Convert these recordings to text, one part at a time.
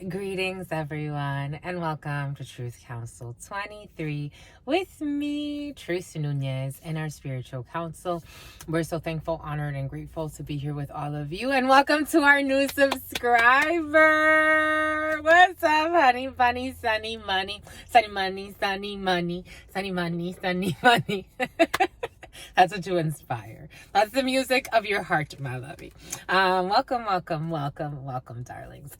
Greetings, everyone, and welcome to Truth Council 23 with me, Tracy Nunez, and our spiritual council. We're so thankful, honored, and grateful to be here with all of you, and welcome to our new subscriber. What's up, honey, bunny, sunny money, sunny money, sunny money, sunny money, sunny money. That's what you inspire. That's the music of your heart, my lovey. Welcome, darlings.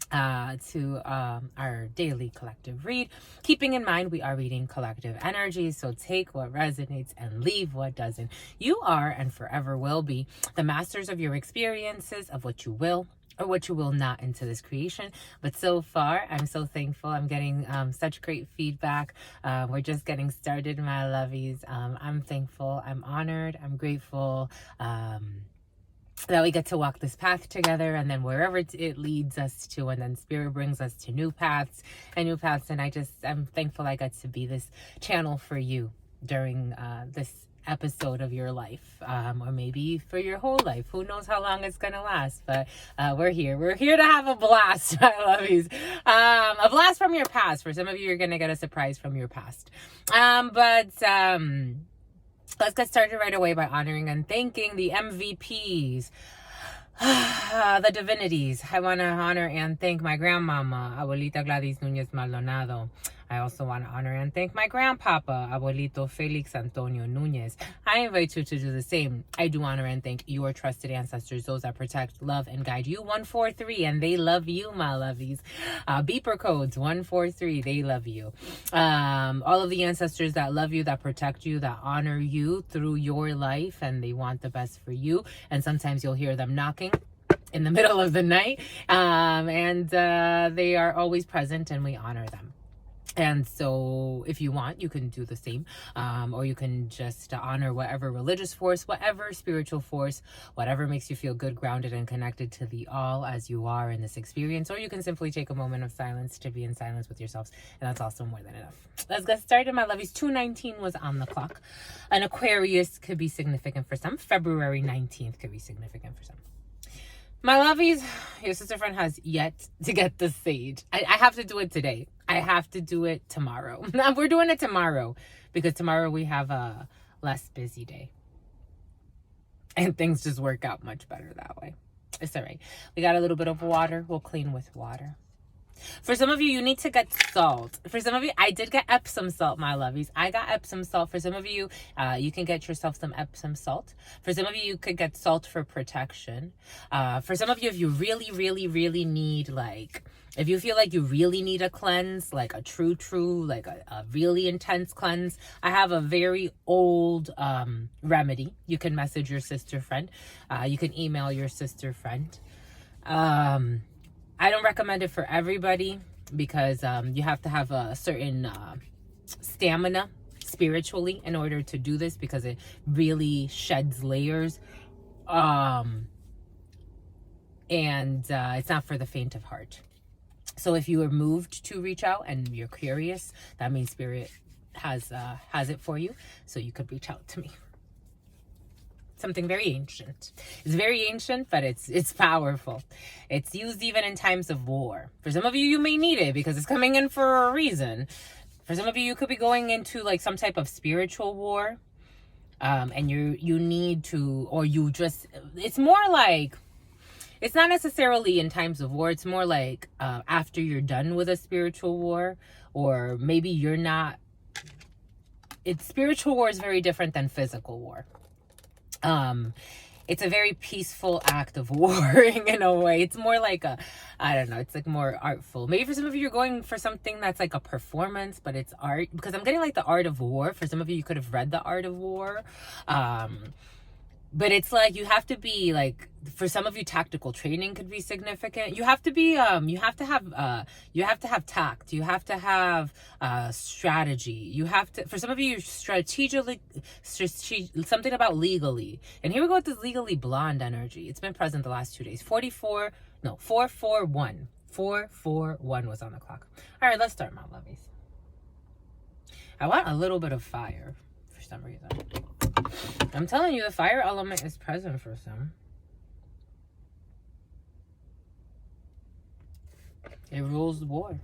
To our daily collective read, keeping in mind we are reading collective energy, so take what resonates and leave what doesn't. You are and forever will be the masters of your experiences, of what you will or what you will not into this creation. But so far, I'm so thankful. I'm getting such great feedback. We're just getting started, my lovies. I'm thankful, I'm honored, I'm grateful that we get to walk this path together, and then wherever it leads us to, and then spirit brings us to new paths. And I'm thankful I got to be this channel for you during this episode of your life, or maybe for your whole life. Who knows how long it's gonna last, but we're here to have a blast, my lovies. A blast from your past. For some of you, you're gonna get a surprise from your past, let's get started right away by honoring and thanking the MVPs, the divinities. I want to honor and thank my grandmama, Abuelita Gladys Núñez Maldonado. I also want to honor and thank my grandpapa, Abuelito Felix Antonio Núñez. I invite you to do the same. I do honor and thank your trusted ancestors, those that protect, love, and guide you. 143, and they love you, my lovies. Beeper codes 143, they love you. All of the ancestors that love you, that protect you, that honor you through your life, and they want the best for you. And sometimes you'll hear them knocking in the middle of the night, and they are always present, and we honor them. And so if you want, you can do the same, or you can just honor whatever religious force, whatever spiritual force, whatever makes you feel good, grounded, and connected to the all as you are in this experience. Or you can simply take a moment of silence to be in silence with yourselves, and that's also more than enough. Let's get started, my lovies. 219 was on the clock. An Aquarius could be significant for some. February 19th could be significant for some. My lovies, your sister friend has yet to get the sage. I have to do it today. I have to do it tomorrow. We're doing it tomorrow because tomorrow we have a less busy day. And things just work out much better that way. It's all right. We got a little bit of water. We'll clean with water. For some of you, you need to get salt. For some of you, I did get Epsom salt, my lovies. I got Epsom salt. For some of you, you can get yourself some Epsom salt. For some of you, you could get salt for protection. For some of you, if you really, really, really need, if you feel like you really need a cleanse, like a true, like a really intense cleanse, I have a very old remedy. You can message your sister friend. You can email your sister friend. I don't recommend it for everybody because you have to have a certain stamina spiritually in order to do this, because it really sheds layers. And it's not for the faint of heart. So if you are moved to reach out and you're curious, that means spirit has it for you. So you could reach out to me. Something very ancient. It's very ancient, but it's powerful. It's used even in times of war. For some of you, you may need it because it's coming in for a reason. For some of you, you could be going into like some type of spiritual war, and you need to, or you just. It's more like, it's not necessarily in times of war. It's more like after you're done with a spiritual war, or maybe you're not. Spiritual war is very different than physical war. It's a very peaceful act of warring in a way. It's more like it's like more artful. Maybe for some of you, you're going for something that's like a performance, but it's art, because I'm getting like the art of war. For some of you, you could have read the art of war. But it's like you have to be like, for some of you, tactical training could be significant. You have to be you have to have tact. You have to have strategy. You have to, for some of you, strategically, something about legally. And here we go with this legally blonde energy. It's been present the last 2 days. 441. 441 was on the clock. All right, let's start, my lovies. I want a little bit of fire for some reason. I'm telling you, the fire element is present for some. It rules war.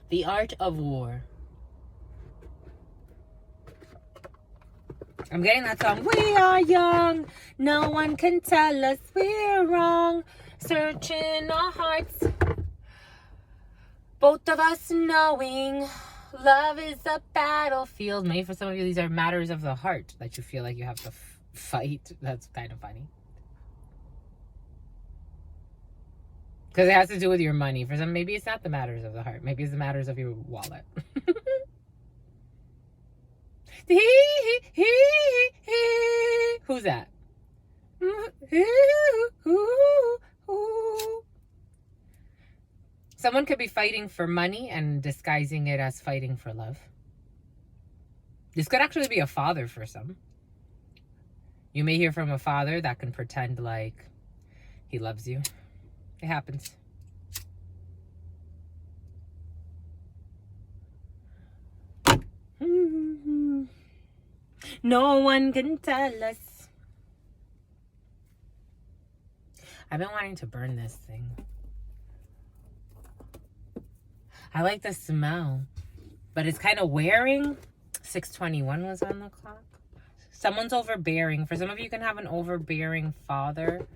The art of war. I'm getting that song. We are young. No one can tell us we're wrong. Searching our hearts. Both of us knowing love is a battlefield. Maybe for some of you, these are matters of the heart that you feel like you have to fight. That's kind of funny. Because it has to do with your money. For some, maybe it's not the matters of the heart. Maybe it's the matters of your wallet. Who's that? Someone could be fighting for money and disguising it as fighting for love. This could actually be a father for some. You may hear from a father that can pretend like he loves you. It happens. No one can tell us. I've been wanting to burn this thing. I like the smell, but it's kind of wearing. 6:21 was on the clock. Someone's overbearing. For some of you can have an overbearing father,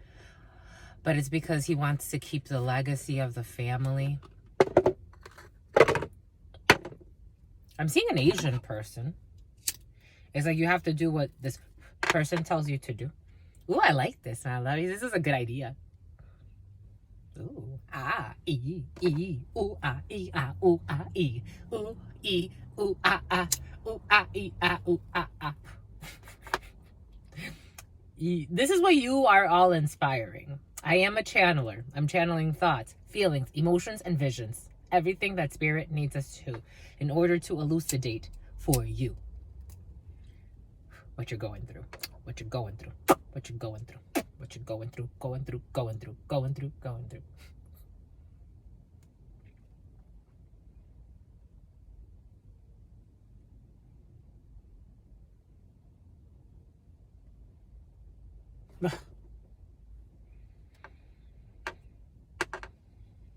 but it's because he wants to keep the legacy of the family. I'm seeing an Asian person. It's like you have to do what this person tells you to do. Ooh, I like this. I love it. This is a good idea. Ooh, ah, ee, ooh, ah, ooh, ah, ooh, ooh, ah, ooh, ah, ooh, ah. This is what you are all inspiring. I am a channeler. I'm channeling thoughts, feelings, emotions, and visions. Everything that spirit needs us to in order to elucidate for you what you're going through, what you're going through, what you're going through, what you're going through, going through, going through, going through, going through.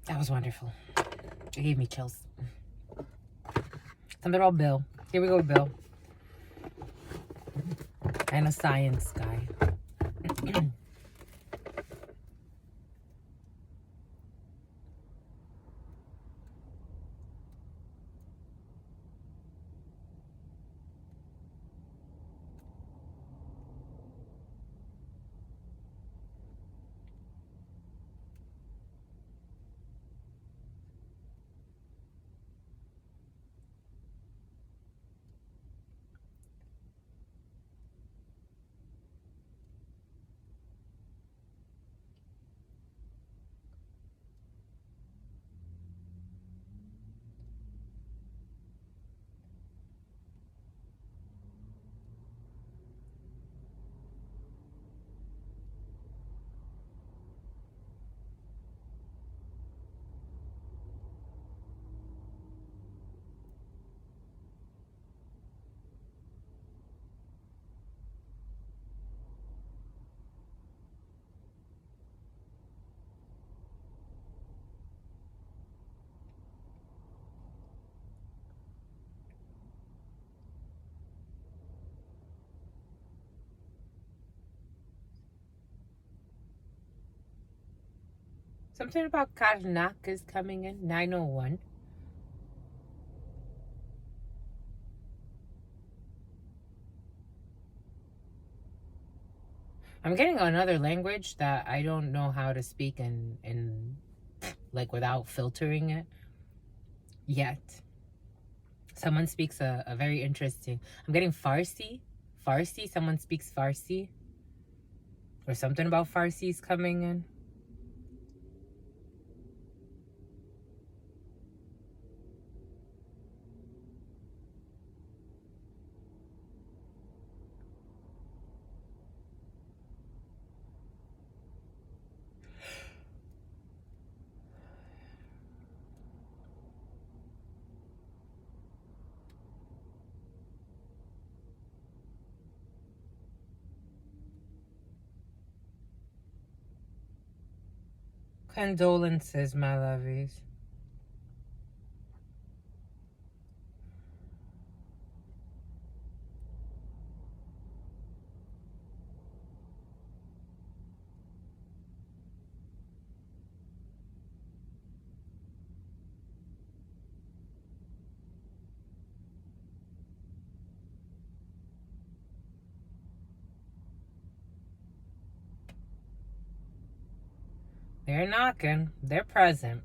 That was wonderful. It gave me chills. Something about Bill. Here we go, Bill. And a science guy. Something about Karmic is coming in. 901. I'm getting another language that I don't know how to speak in like without filtering it yet. Someone speaks a very interesting. I'm getting Farsi. Farsi. Someone speaks Farsi. Or something about Farsi's coming in. Condolences, my lovies. They're knocking. They're present.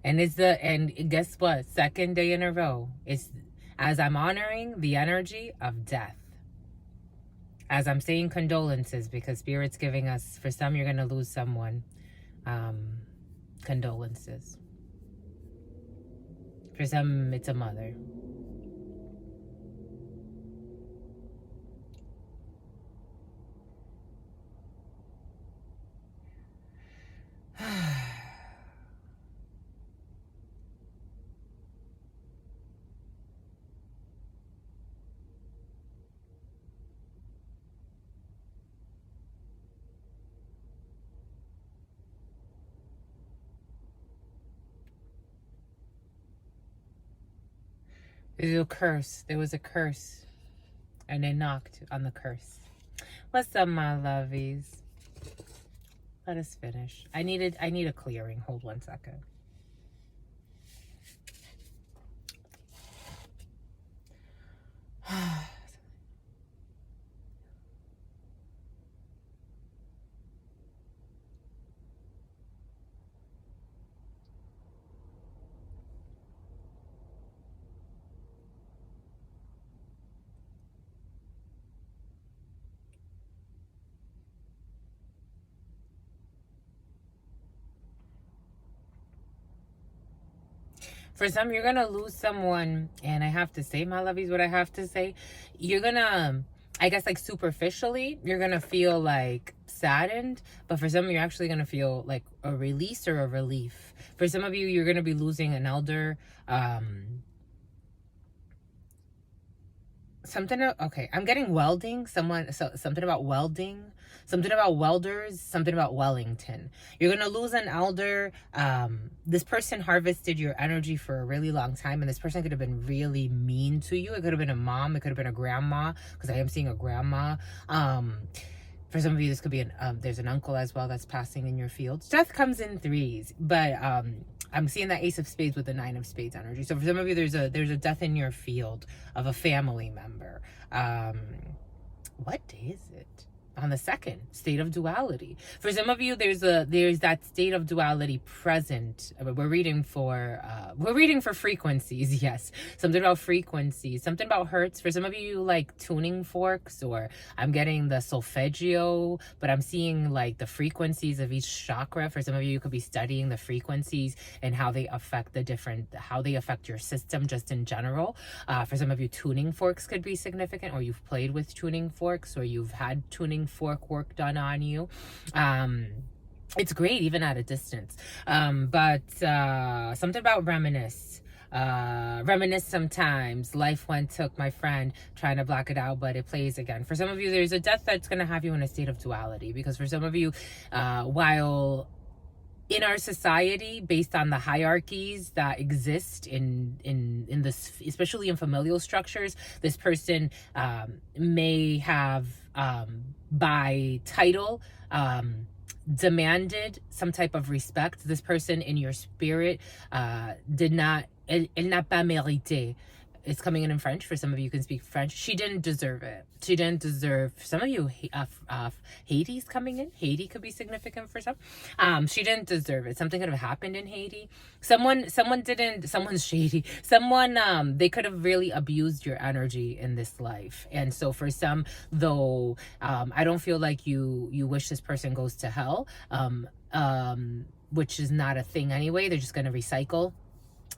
And guess what? Second day in a row. It's as I'm honoring the energy of death. As I'm saying condolences, because Spirit's giving us, for some you're gonna lose someone. Condolences. For some it's a mother. There's a curse. There was a curse. And they knocked on the curse. What's up, my lovies? Let us finish. I need a clearing. Hold 1 second. For some, you're gonna lose someone, and I have to say, my lovies, what I have to say, you're gonna, I guess, like superficially, you're gonna feel like saddened, but for some, you're actually gonna feel like a release or a relief. For some of you, you're gonna be losing an elder. Okay, I'm getting welding. Something about welding. Something about welders. Something about Wellington. You're gonna lose an elder. This person harvested your energy for a really long time, and this person could have been really mean to you. It could have been a mom. It could have been a grandma, because I am seeing a grandma. For some of you, this could be there's an uncle as well that's passing in your fields. Death comes in threes, but I'm seeing that Ace of Spades with the Nine of Spades energy. So for some of you, there's a death in your field of a family member. What day is it? On the 2nd, state of duality. For some of you, there's that state of duality present. We're reading for frequencies. Yes, something about frequencies, something about hertz. For some of you, like tuning forks, or I'm getting the solfeggio, but I'm seeing like the frequencies of each chakra. For some of you, you could be studying the frequencies and how they affect how they affect your system just in general. For some of you, tuning forks could be significant, or you've played with tuning forks, or you've had tuning fork work done on you. It's great even at a distance. But something about reminisce sometimes. Life took my friend, trying to block it out, but it plays again. For some of you, there's a death that's going to have you in a state of duality, because for some of you, while in our society, based on the hierarchies that exist in this, especially in familial structures, this person may have by title demanded some type of respect. This person in your spirit did not, elle n'a pas mérité. It's coming in French. For some of you can speak French. She didn't deserve it. She didn't deserve. For some of you, Haiti's coming in. Haiti could be significant for some. She didn't deserve it. Something could have happened in Haiti. Someone's shady. They could have really abused your energy in this life. And so for some, though, I don't feel like you wish this person goes to hell, which is not a thing anyway. They're just going to recycle.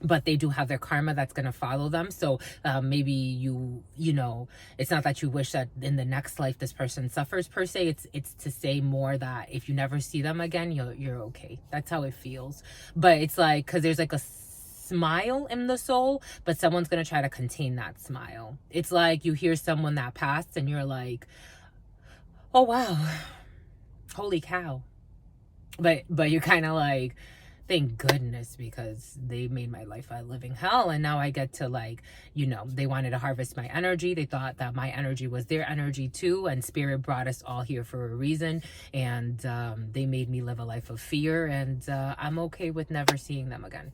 But they do have their karma that's going to follow them. So maybe you know, it's not that you wish that in the next life this person suffers per se. It's to say more that if you never see them again, you're okay. That's how it feels. But it's like, because there's like a smile in the soul, but someone's going to try to contain that smile. It's like you hear someone that passed and you're like, oh wow, holy cow. But you're kind of like, thank goodness, because they made my life a living hell, and now I get to, like, they wanted to harvest my energy. They thought that my energy was their energy too, and spirit brought us all here for a reason, and they made me live a life of fear, and I'm okay with never seeing them again.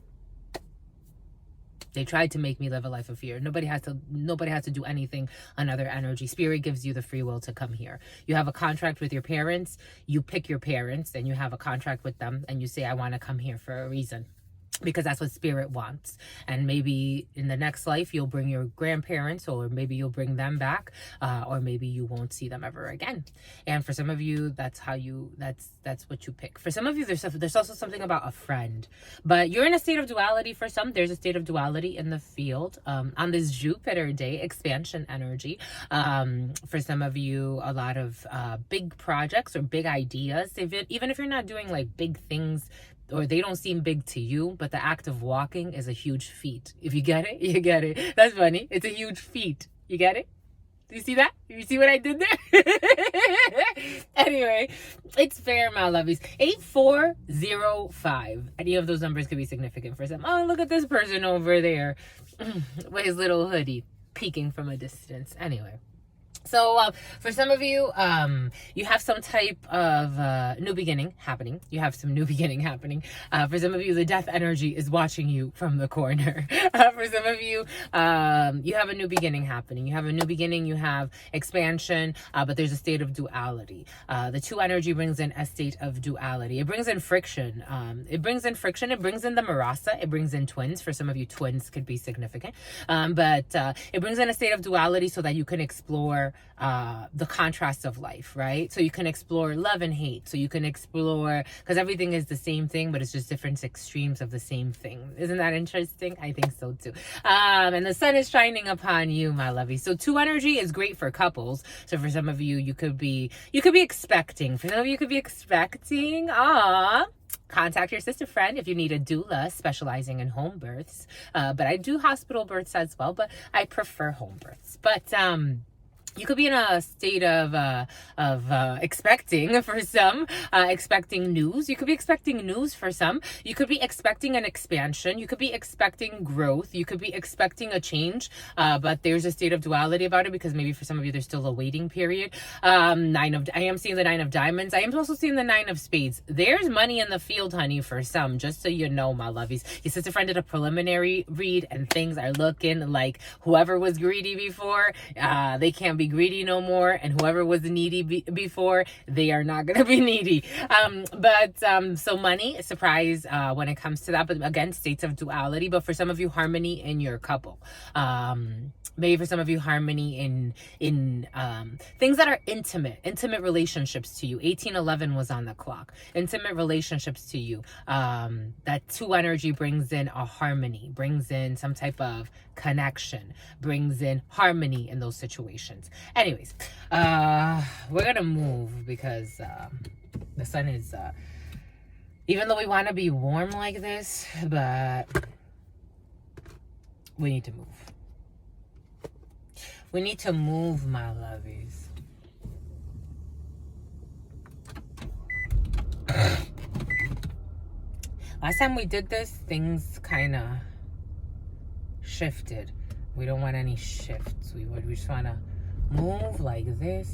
They tried to make me live a life of fear. Nobody has to do anything. Another energy. Spirit gives you the free will to come here. You have a contract with your parents. You pick your parents and you have a contract with them, and you say, I want to come here for a reason, because that's what spirit wants. And maybe in the next life you'll bring your grandparents, or maybe you'll bring them back, or maybe you won't see them ever again. And for some of you, that's what you pick. For some of you, there's also something about a friend, but you're in a state of duality. For some, there's a state of duality in the field on this Jupiter day, expansion energy. For some of you, a lot of big projects or big ideas, even if you're not doing like big things, or they don't seem big to you, but the act of walking is a huge feat. If you get it, you get it. That's funny. It's a huge feat. You get it? Do you see that? You see what I did there? Anyway, it's fair, my lovies. 8405. Any of those numbers could be significant for some. Oh, look at this person over there with his little hoodie peeking from a distance. Anyway. So for some of you, you have some type of new beginning happening. You have some new beginning happening. For some of you, the death energy is watching you from the corner. For some of you, you have a new beginning happening. You have a new beginning. You have expansion, but there's a state of duality. The 2 energy brings in a state of duality. It brings in friction. It brings in friction. It brings in the marasa. It brings in twins. For some of you, twins could be significant. But it brings in a state of duality so that you can explore the contrast of life, right? So you can explore love and hate. So you can explore, because everything is the same thing, but it's just different extremes of the same thing. Isn't that interesting? I think so too. And the sun is shining upon you, my lovey. So 2 energy is great for couples. So for some of you, you could be expecting. For some of you, could be expecting. Contact your sister friend if you need a doula specializing in home births. But I do hospital births as well, but I prefer home births. But you could be in a state of expecting for some, expecting news. You could be expecting news for some. You could be expecting an expansion. You could be expecting growth. You could be expecting a change, but there's a state of duality about it, because maybe for some of you, there's still a waiting period. I am seeing the 9 of diamonds. I am also seeing the 9 of spades. There's money in the field, honey, for some, just so you know, my lovies. Your sister friend did a preliminary read, and things are looking like whoever was greedy before, they can't be greedy no more, and whoever was needy before, they are not gonna be needy. So money, surprise when it comes to that, but again, states of duality. But for some of you, harmony in your couple. Maybe for some of you, harmony in things that are intimate relationships to you. 1811 was on the clock. Intimate relationships to you. That 2 energy brings in a harmony, brings in some type of connection, brings in harmony in those situations. Anyways, we're gonna move, because the sun is even though we want to be warm like this, but we need to move. We need to move, my lovies. Last time we did this, things kind of shifted. We don't want any shifts. We just want to move like this,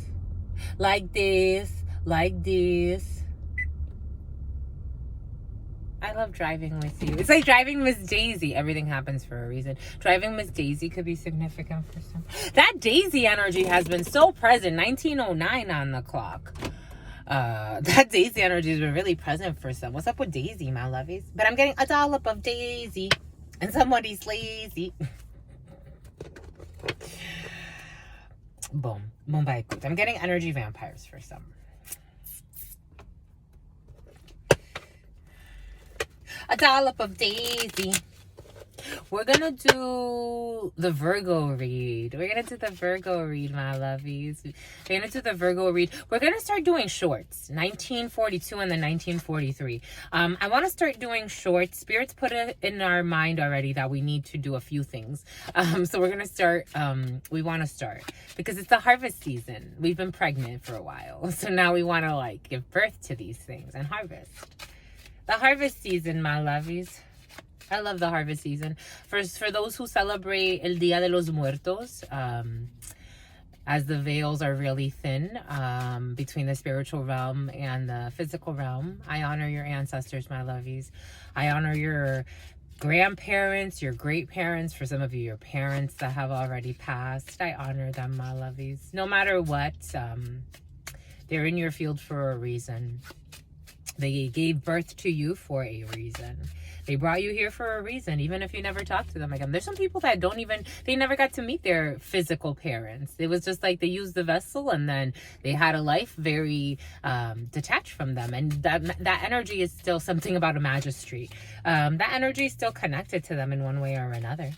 like this, like this. I love driving with you. It's like driving Miss Daisy. Everything happens for a reason. Driving Miss Daisy could be significant for some. That Daisy energy has been so present. 1909 on the clock. That Daisy energy has been really present for some. What's up with Daisy, my lovies? But I'm getting a dollop of Daisy, and somebody's lazy. Boom. Mumbai. I'm getting energy vampires for some. A dollop of Daisy. we're gonna do the Virgo read. We're gonna do the Virgo read, my lovies. We're gonna do the Virgo read. We're gonna start doing shorts, 1942 and then 1943. I want to start doing shorts. Spirits put it in our mind already that we need to do a few things. So we're gonna start. We want to start because it's the harvest season. We've been pregnant for a while, so now we want to like give birth to these things and harvest. The harvest season, my lovies. I love the harvest season. For those who celebrate El Dia de los Muertos, as the veils are really thin between the spiritual realm and the physical realm, I honor your ancestors, my lovies. I honor your grandparents, your great parents, for some of you, your parents that have already passed. I honor them, my lovies. No matter what, they're in your field for a reason. They gave birth to you for a reason. They brought you here for a reason, even if you never talked to them again. There's some people that they never got to meet their physical parents. It was just like they used the vessel and then they had a life very detached from them. And that energy is still something about a magistry. That energy is still connected to them in one way or another.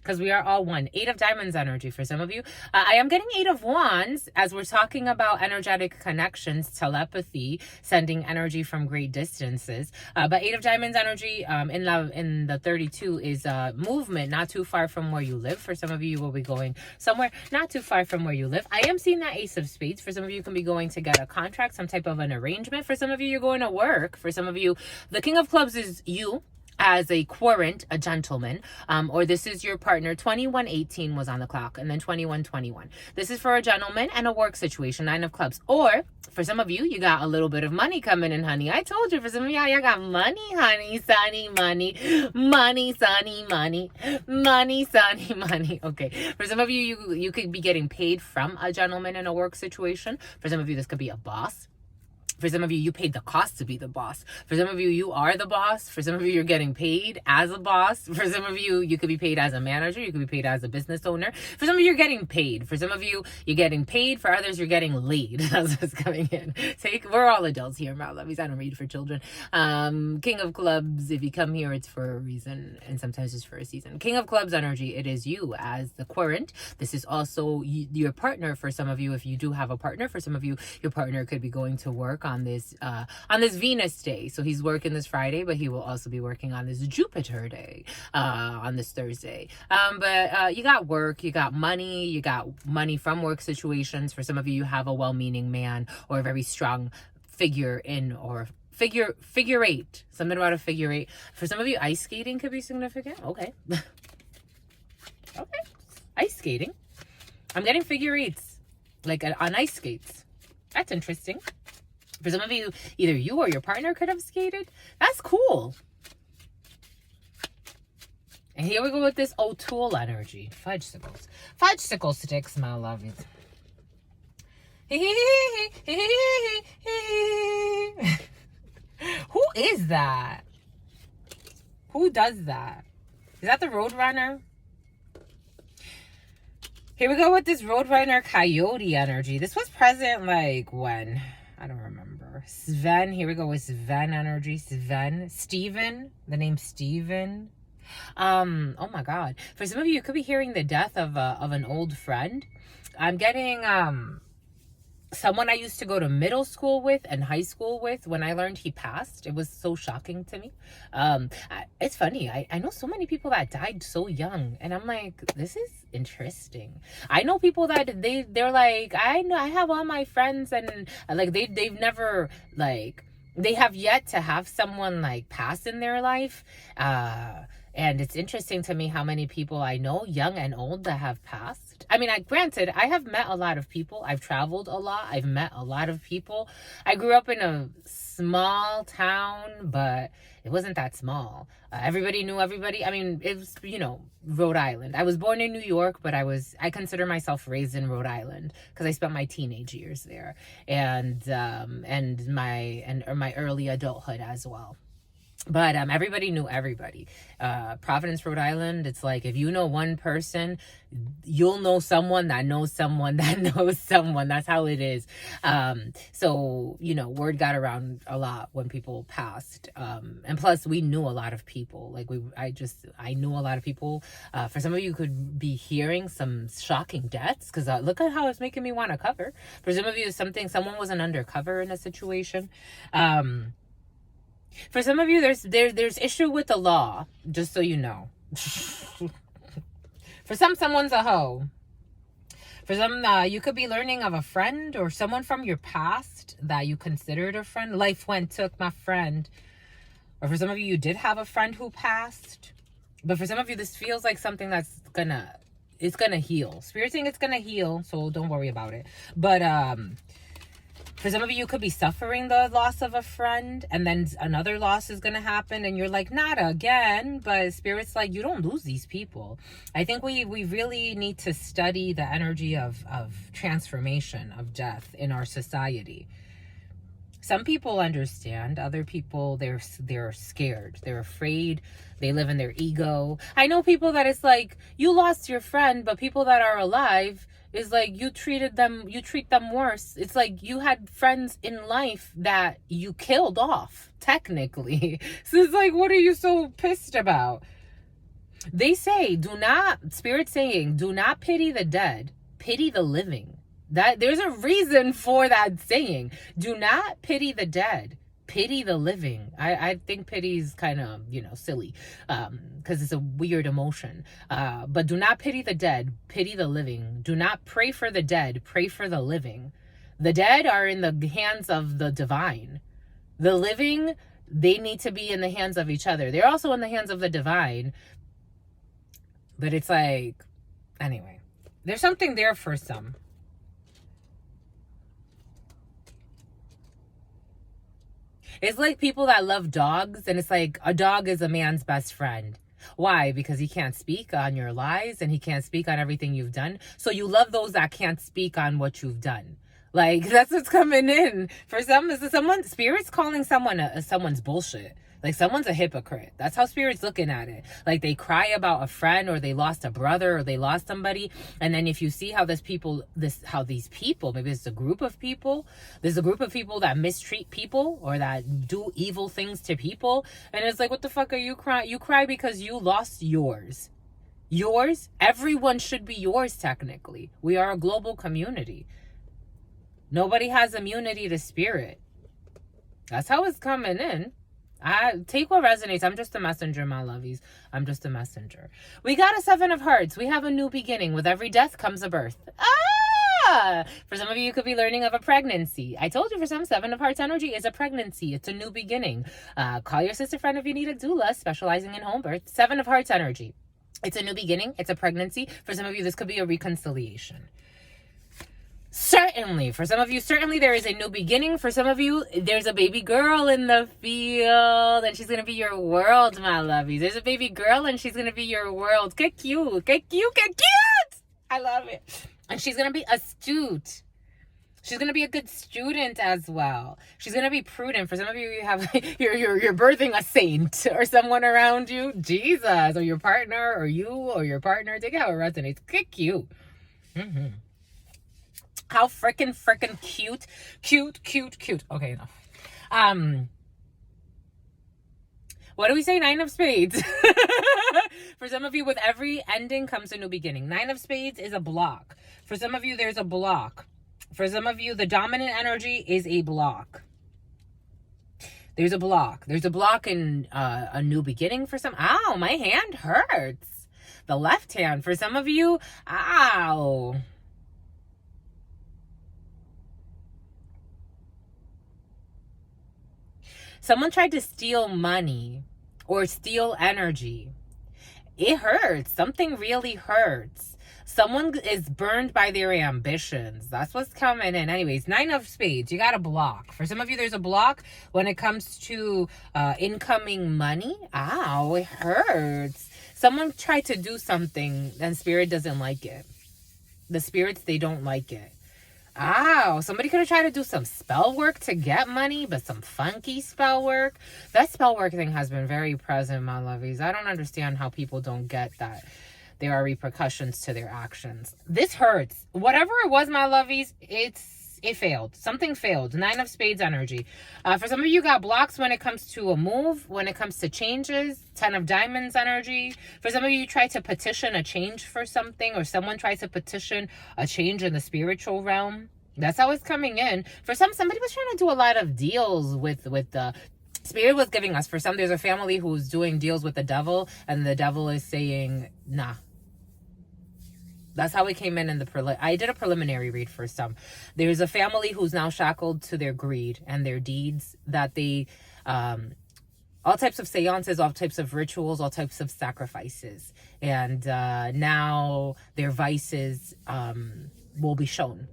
Because we are all one. 8 of Diamonds energy for some of you. I am getting 8 of Wands as we're talking about energetic connections, telepathy, sending energy from great distances. But 8 of Diamonds energy in the 32 is movement not too far from where you live. For some of you, you will be going somewhere not too far from where you live. I am seeing that Ace of Spades. For some of you, you can be going to get a contract, some type of an arrangement. For some of you, you're going to work. For some of you, the King of Clubs is you. As a querent, a gentleman, or this is your partner. 2118 was on the clock, and then 2121. This is for a gentleman and a work situation. 9 of Clubs. Or for some of you, you got a little bit of money coming in, honey. I told you, for some of y'all, you got money, honey, sunny money, money, sunny money, money, sunny money. Okay. For some of you, you could be getting paid from a gentleman in a work situation. For some of you, this could be a boss. For some of you, you paid the cost to be the boss. For some of you, you are the boss. For some of you, you're getting paid as a boss. For some of you, you could be paid as a manager. You could be paid as a business owner. For some of you, you're getting paid. For some of you, you're getting paid. For others, you're getting laid. That's what's coming in. We're all adults here, my lovies. I don't read for children. King of Clubs, if you come here, it's for a reason. And sometimes it's for a season. King of Clubs energy, it is you as the querent. This is also your partner for some of you. If you do have a partner, for some of you, your partner could be going to work on this Venus day. So he's working this Friday, but he will also be working on this Jupiter day on this Thursday. But you got work, you got money from work situations. For some of you, you have a well-meaning man or a very strong figure or figure 8. Something about a figure 8. For some of you, ice skating could be significant. Okay. Okay. Ice skating. I'm getting figure 8s, like on ice skates. That's interesting. For some of you, either you or your partner could have skated. That's cool. And here we go with this O'Toole energy. Fudgesicles. Fudgesicle sticks, my lovies. Who is that? Who does that? Is that the Roadrunner? Here we go with this Roadrunner Coyote energy. This was present like when? I don't remember. Sven. Here we go with Sven energy. Sven. Steven. The name Steven. Oh my God. For some of you, you could be hearing the death of an old friend. I'm getting someone I used to go to middle school with and high school with. When I learned he passed, it was so shocking to me. It's funny. I know so many people that died so young, and I'm like, this is interesting. I know people that they're like, I have all my friends, and like they've never, like, they have yet to have someone like pass in their life. And it's interesting to me how many people I know, young and old, that have passed. I mean, granted, I have met a lot of people. I've traveled a lot. I've met a lot of people. I grew up in a small town, but it wasn't that small. Everybody knew everybody. I mean, it was, Rhode Island. I was born in New York, but I consider myself raised in Rhode Island because I spent my teenage years there and my early adulthood as well. But everybody knew everybody. Providence, Rhode Island, it's like if you know one person, you'll know someone that knows someone that knows someone. That's how it is. So, you know, word got around a lot when people passed. And plus, we knew a lot of people. Like, I knew a lot of people. For some of you could be hearing some shocking deaths, because look at how it's making me want to cover. For some of you, someone wasn't undercover in a situation. For some of you, there's issue with the law, just so you know. For someone's a hoe. For some, you could be learning of a friend or someone from your past that you considered a friend. Life took my friend. Or for some of you, you did have a friend who passed. But for some of you, this feels like something that's it's gonna heal. Spirit's saying it's gonna heal, so don't worry about it. But for some of you could be suffering the loss of a friend, and then another loss is going to happen, and you're like, not again. But Spirit's like, you don't lose these people. I think we really need to study the energy of transformation, of death in our society. Some people understand. Other people, they're scared. They're afraid. They live in their ego. I know people that it's like, you lost your friend, but people that are alive, is like you treat them worse. It's like you had friends in life that you killed off, technically. So it's like, what are you so pissed about? They say, Spirit saying, do not pity the dead, pity the living. That there's a reason for that saying. Do not pity the dead, pity the living. I think pity is kind of, silly, because it's a weird emotion. But do not pity the dead, pity the living. Do not pray for the dead, pray for the living. The dead are in the hands of the divine. The living, they need to be in the hands of each other. They're also in the hands of the divine. But it's like, anyway, there's something there for some. It's like people that love dogs, and it's like a dog is a man's best friend. Why? Because he can't speak on your lies, and he can't speak on everything you've done. So you love those that can't speak on what you've done. Like, that's what's coming in. For some, Spirit's calling someone's bullshit. Like, someone's a hypocrite. That's how Spirit's looking at it. Like, they cry about a friend, or they lost a brother, or they lost somebody. And then if you see how these people, maybe it's a group of people. There's a group of people that mistreat people, or that do evil things to people. And it's like, what the fuck are you crying? You cry because you lost yours. Yours? Everyone should be yours, technically. We are a global community. Nobody has immunity to Spirit. That's how it's coming in. I take what resonates. I'm just a messenger, my lovies. I'm just a messenger. We got a 7 of Hearts. We have a new beginning. With every death comes a birth. For some of you could be learning of a pregnancy. I told you, for some, 7 of Hearts energy is a pregnancy. It's a new beginning. Call your sister friend if you need a doula specializing in home birth. 7 of Hearts energy. It's a new beginning. It's a pregnancy. For some of you, this could be a reconciliation. Certainly. For some of you, certainly there is a new beginning. For some of you, there's a baby girl in the field, and she's going to be your world, my lovies. There's a baby girl, and she's going to be your world. Get cute. Get cute. Get cute. I love it. And she's going to be astute. She's going to be a good student as well. She's going to be prudent. For some of you, you have you're birthing a saint or someone around you. Jesus. Or your partner, or you, or your partner. Take it how it resonates. Get cute. Mm-hmm. How freaking cute. Cute. Okay, enough. What do we say? 9 of Spades. For some of you, with every ending comes a new beginning. 9 of Spades is a block. For some of you, there's a block. For some of you, the dominant energy is a block. There's a block. There's a block in a new beginning for some. Ow, my hand hurts. The left hand. For some of you, ow. Someone tried to steal money or steal energy. It hurts. Something really hurts. Someone is burned by their ambitions. That's what's coming in. Anyways, 9 of Spades. You got a block. For some of you, there's a block when it comes to incoming money. Ow, it hurts. Someone tried to do something and Spirit doesn't like it. The spirits, they don't like it. Oh, somebody could have tried to do some spell work to get money, but some funky spell work. That spell work thing has been very present, my lovies. I don't understand how people don't get that there are repercussions to their actions. This hurts. Whatever it was, my lovies, it failed. Something failed. 9 of Spades energy. For some of you got blocks when it comes to a move, when it comes to changes. 10 of Diamonds energy. For some of you tried to petition a change for something, or someone tried to petition a change in the spiritual realm. That's how it's coming in. For somebody was trying to do a lot of deals with the Spirit was giving us. For some, there's a family who's doing deals with the devil, and the devil is saying, nah. That's how it came in the I did a preliminary read for some. There's a family who's now shackled to their greed and their deeds, that they, all types of seances, all types of rituals, all types of sacrifices. And now their vices will be shown.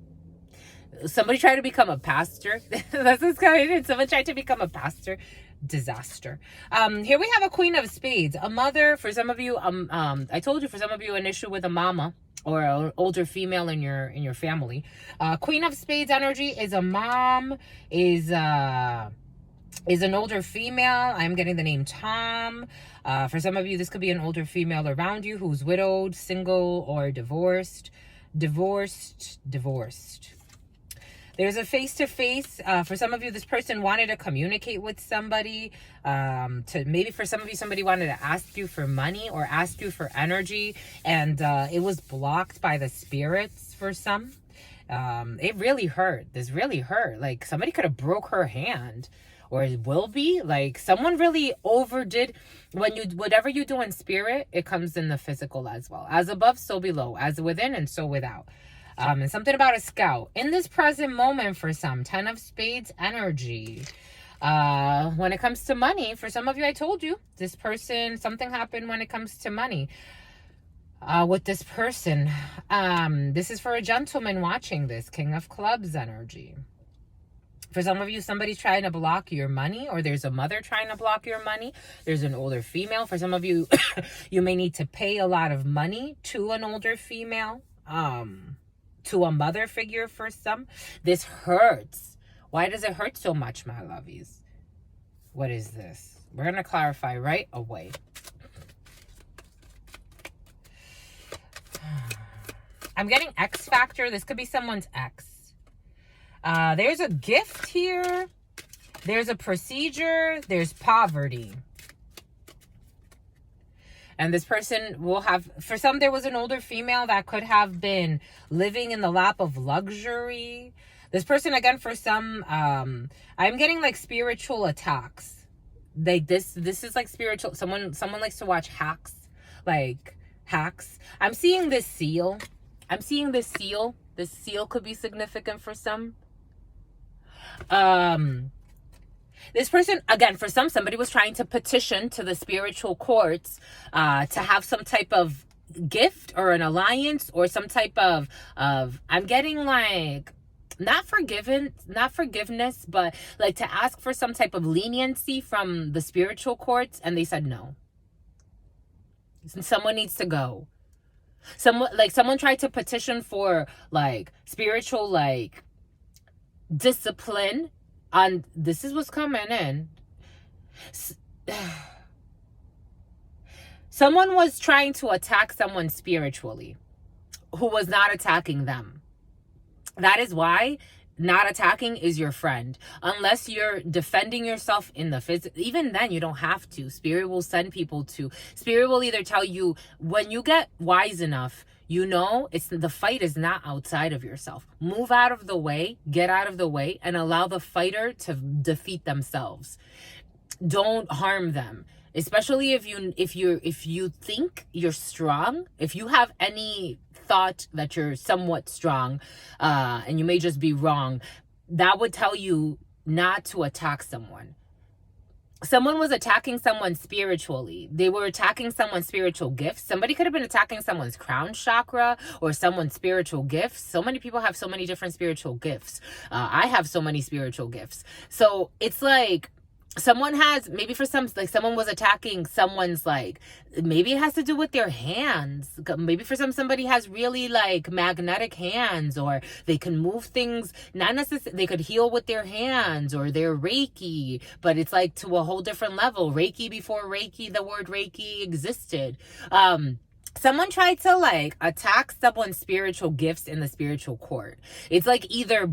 Somebody tried to become a pastor. That's what's coming in. Someone tried to become a pastor. Disaster. Here we have a Queen of Spades. A mother, for some of you, I told you, for some of you, an issue with a mama or an older female in your family. Queen of Spades energy is a mom, is an older female. I'm getting the name Tom. For some of you, this could be an older female around you who's widowed, single, or divorced. There's a face-to-face. For some of you, this person wanted to communicate with somebody. Maybe for some of you, somebody wanted to ask you for money or ask you for energy, and it was blocked by the spirits for some. It really hurt. This really hurt. Like, somebody could have broke her hand, or it will be. Like, someone really overdid. Whatever you do in spirit, it comes in the physical as well. As above, so below. As within and so without. And something about a scout. In this present moment for some, 10 of Spades energy. When it comes to money, for some of you, I told you, this person, something happened when it comes to money. With this person. This is for a gentleman watching this, King of Clubs energy. For some of you, somebody's trying to block your money, or there's a mother trying to block your money. There's an older female. For some of you, you may need to pay a lot of money to an older female. To a mother figure for some. This hurts. Why does it hurt so much, my lovies? What is this? We're going to clarify right away. I'm getting X factor. This could be someone's ex. There's a gift here. There's a procedure. There's poverty. And this person will have, for some, there was an older female that could have been living in the lap of luxury. This person, again, for some, I'm getting like spiritual attacks. Like this is like spiritual. Someone likes to watch hacks, like hacks. I'm seeing this seal. This seal could be significant for some. This person, again, for somebody was trying to petition to the spiritual courts to have some type of gift or an alliance or some type of I'm getting like not forgiveness, but like to ask for some type of leniency from the spiritual courts, and they said no. Someone needs to go. Someone tried to petition for like spiritual like discipline. And this is what's coming in. Someone was trying to attack someone spiritually who was not attacking them. That is why not attacking is your friend. Unless you're defending yourself in the physical. Even then, you don't have to. Spirit will send people to. Spirit will either tell you, when you get wise enough, you know, the fight is not outside of yourself. Move out of the way, get out of the way, and allow the fighter to defeat themselves. Don't harm them. Especially if you think you're strong, if you have any thought that you're somewhat strong, and you may just be wrong, that would tell you not to attack someone. Someone was attacking someone spiritually. They were attacking someone's spiritual gifts. Somebody could have been attacking someone's crown chakra or someone's spiritual gifts. So many people have so many different spiritual gifts. I have so many spiritual gifts. So it's like someone has, maybe for some, like someone was attacking someone's, like, maybe it has to do with their hands. Maybe for somebody has really like magnetic hands, or they can move things, not necessarily, they could heal with their hands, or they're Reiki, but it's like to a whole different level. Reiki before Reiki, the word Reiki existed. Someone tried to like attack someone's spiritual gifts in the spiritual court. It's like either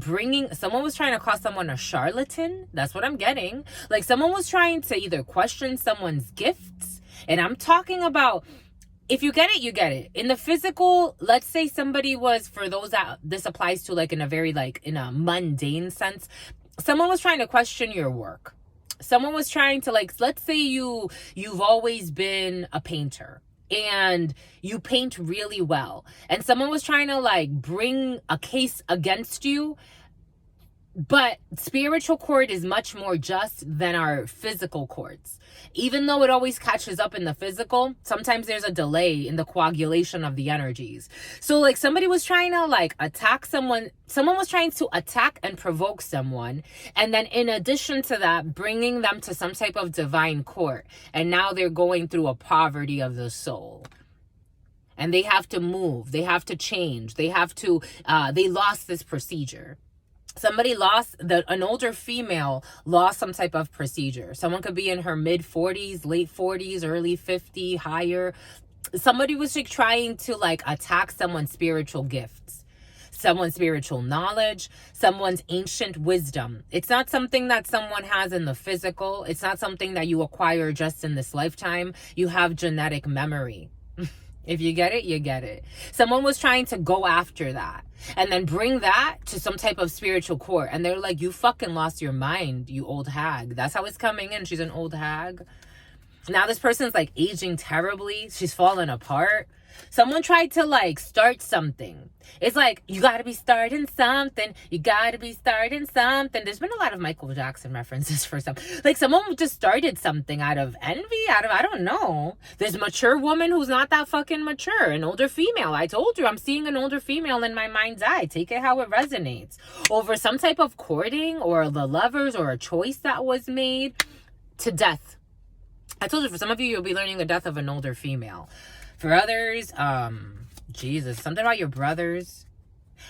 someone was trying to call someone a charlatan. That's what I'm getting. Like someone was trying to either question someone's gifts. And I'm talking about, if you get it, you get it. In the physical, let's say somebody was, for those that this applies to, like in a very, like in a mundane sense, someone was trying to question your work. Someone was trying to, like, let's say you've always been a painter and you paint really well, and someone was trying to like bring a case against you. But spiritual court is much more just than our physical courts. Even though it always catches up in the physical, sometimes there's a delay in the coagulation of the energies. So like somebody was trying to like attack someone was trying to attack and provoke someone, and then in addition to that, bringing them to some type of divine court. And now they're going through a poverty of the soul. And they have to move, they have to change, they lost this procedure. Somebody an older female lost some type of procedure. Someone could be in her mid 40s, late 40s, early 50, higher. Somebody was like trying to like attack someone's spiritual gifts, someone's spiritual knowledge, someone's ancient wisdom. It's not something that someone has in the physical. It's not something that you acquire just in this lifetime. You have genetic memory. If you get it, you get it. Someone was trying to go after that and then bring that to some type of spiritual court. And they're like, you fucking lost your mind, you old hag. That's how it's coming in. She's an old hag. Now this person's like aging terribly. She's falling apart. Someone tried to like start something. It's like, you got to be starting something. You got to be starting something. There's been a lot of Michael Jackson references for some. Like someone just started something out of envy, I don't know. There's a mature woman who's not that fucking mature. An older female. I told you, I'm seeing an older female in my mind's eye. Take it how it resonates. Over some type of courting or the lovers or a choice that was made to death. I told you, for some of you, you'll be learning the death of an older female. For others, Jesus, something about your brothers.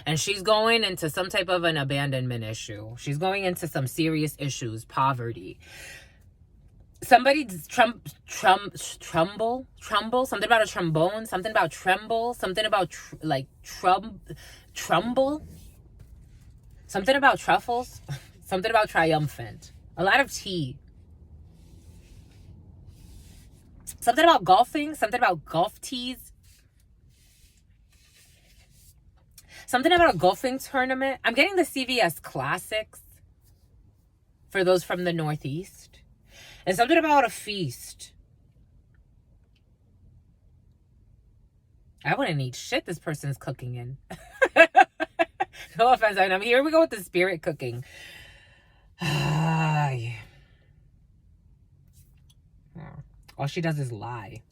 And she's going into some type of an abandonment issue. She's going into some serious issues, poverty. Somebody's tremble, something about a trombone, something about tremble, something about trumble, something about truffles, something about triumphant. A lot of tea. Something about golfing, something about golf tees. Something about a golfing tournament. I'm getting the CVS Classics for those from the Northeast. And something about a feast. I wouldn't eat shit this person's cooking in. No offense. I mean, here we go with the spirit cooking. Yeah. All she does is lie.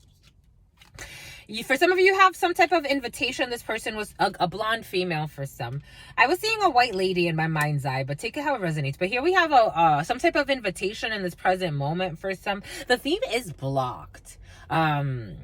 For some of you have some type of invitation. This person was a blonde female for some. I was seeing a white lady in my mind's eye, but take it how it resonates. But here we have some type of invitation in this present moment for some. The theme is blocked. We're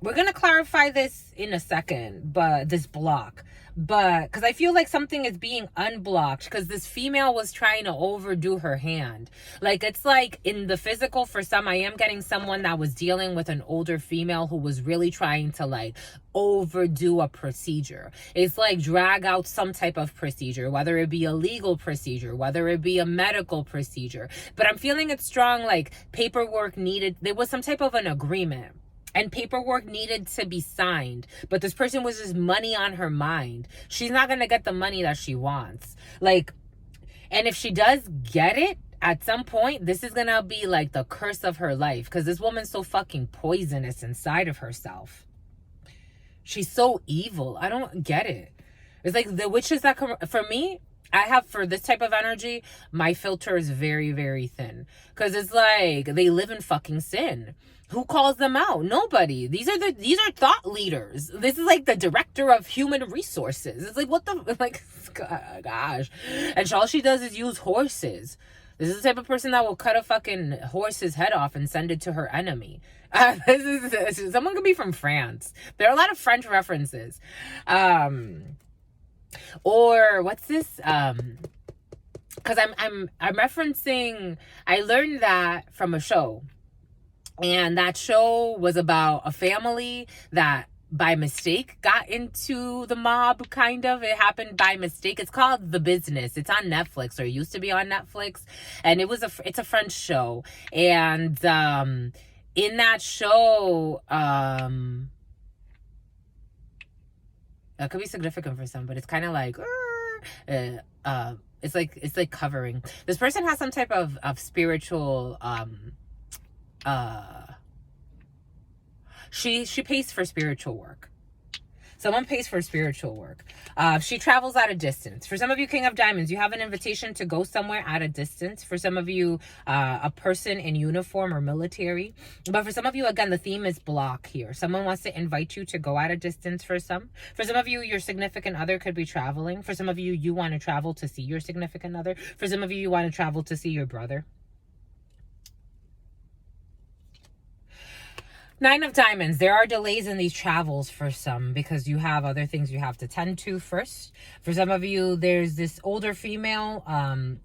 going to clarify this in a second, but this block. But because I feel like something is being unblocked because this female was trying to overdo her hand. Like, it's like in the physical, for some, I am getting someone that was dealing with an older female who was really trying to like overdo a procedure. It's like drag out some type of procedure, whether it be a legal procedure, whether it be a medical procedure. But I'm feeling it strong, like paperwork needed. There was some type of an agreement. And paperwork needed to be signed. But this person was just money on her mind. She's not going to get the money that she wants. Like, and if she does get it, at some point, this is going to be like the curse of her life. Because this woman's so fucking poisonous inside of herself. She's so evil. I don't get it. It's like the witches that come... For me, I have, for this type of energy, my filter is very, very thin. Because it's like, they live in fucking sin. Who calls them out? Nobody. These are thought leaders. This is like the director of human resources. It's like, what the, like, gosh. And all she does is use horses. This is the type of person that will cut a fucking horse's head off and send it to her enemy. Someone could be from France. There are a lot of French references. Or what's this? Because I'm referencing, I learned that from a show. And that show was about a family that by mistake got into the mob, kind of. It happened by mistake. It's called The Business. It's on Netflix, or it used to be on Netflix. And it's a French show. And in that show, that could be significant for some, but it's kind of like it's like covering. This person has some type of spiritual she pays for spiritual work. Someone pays for spiritual work. She travels at a distance. For some of you, King of Diamonds, you have an invitation to go somewhere at a distance. For some of you, a person in uniform or military. But for some of you, again, the theme is block here. Someone wants to invite you to go at a distance for some. For some of you, your significant other could be traveling. For some of you, you want to travel to see your significant other. For some of you, you want to travel to see your brother. Nine of Diamonds. There are delays in these travels for some because you have other things you have to tend to first. For some of you, there's this older female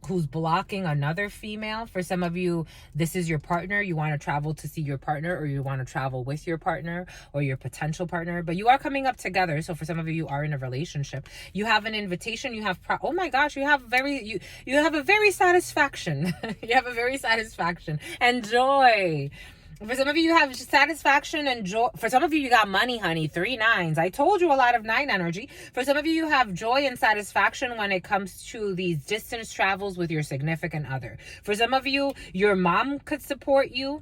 who's blocking another female. For some of you, this is your partner. You want to travel to see your partner, or you want to travel with your partner or your potential partner. But you are coming up together. So for some of you, you are in a relationship. You have an invitation. You have oh my gosh, you have you have a very satisfaction. You have a very satisfaction and joy. For some of you, you have satisfaction and joy. For some of you, you got money, honey. 3 9s. I told you a lot of 9 energy. For some of you, you have joy and satisfaction when it comes to these distance travels with your significant other. For some of you, your mom could support you.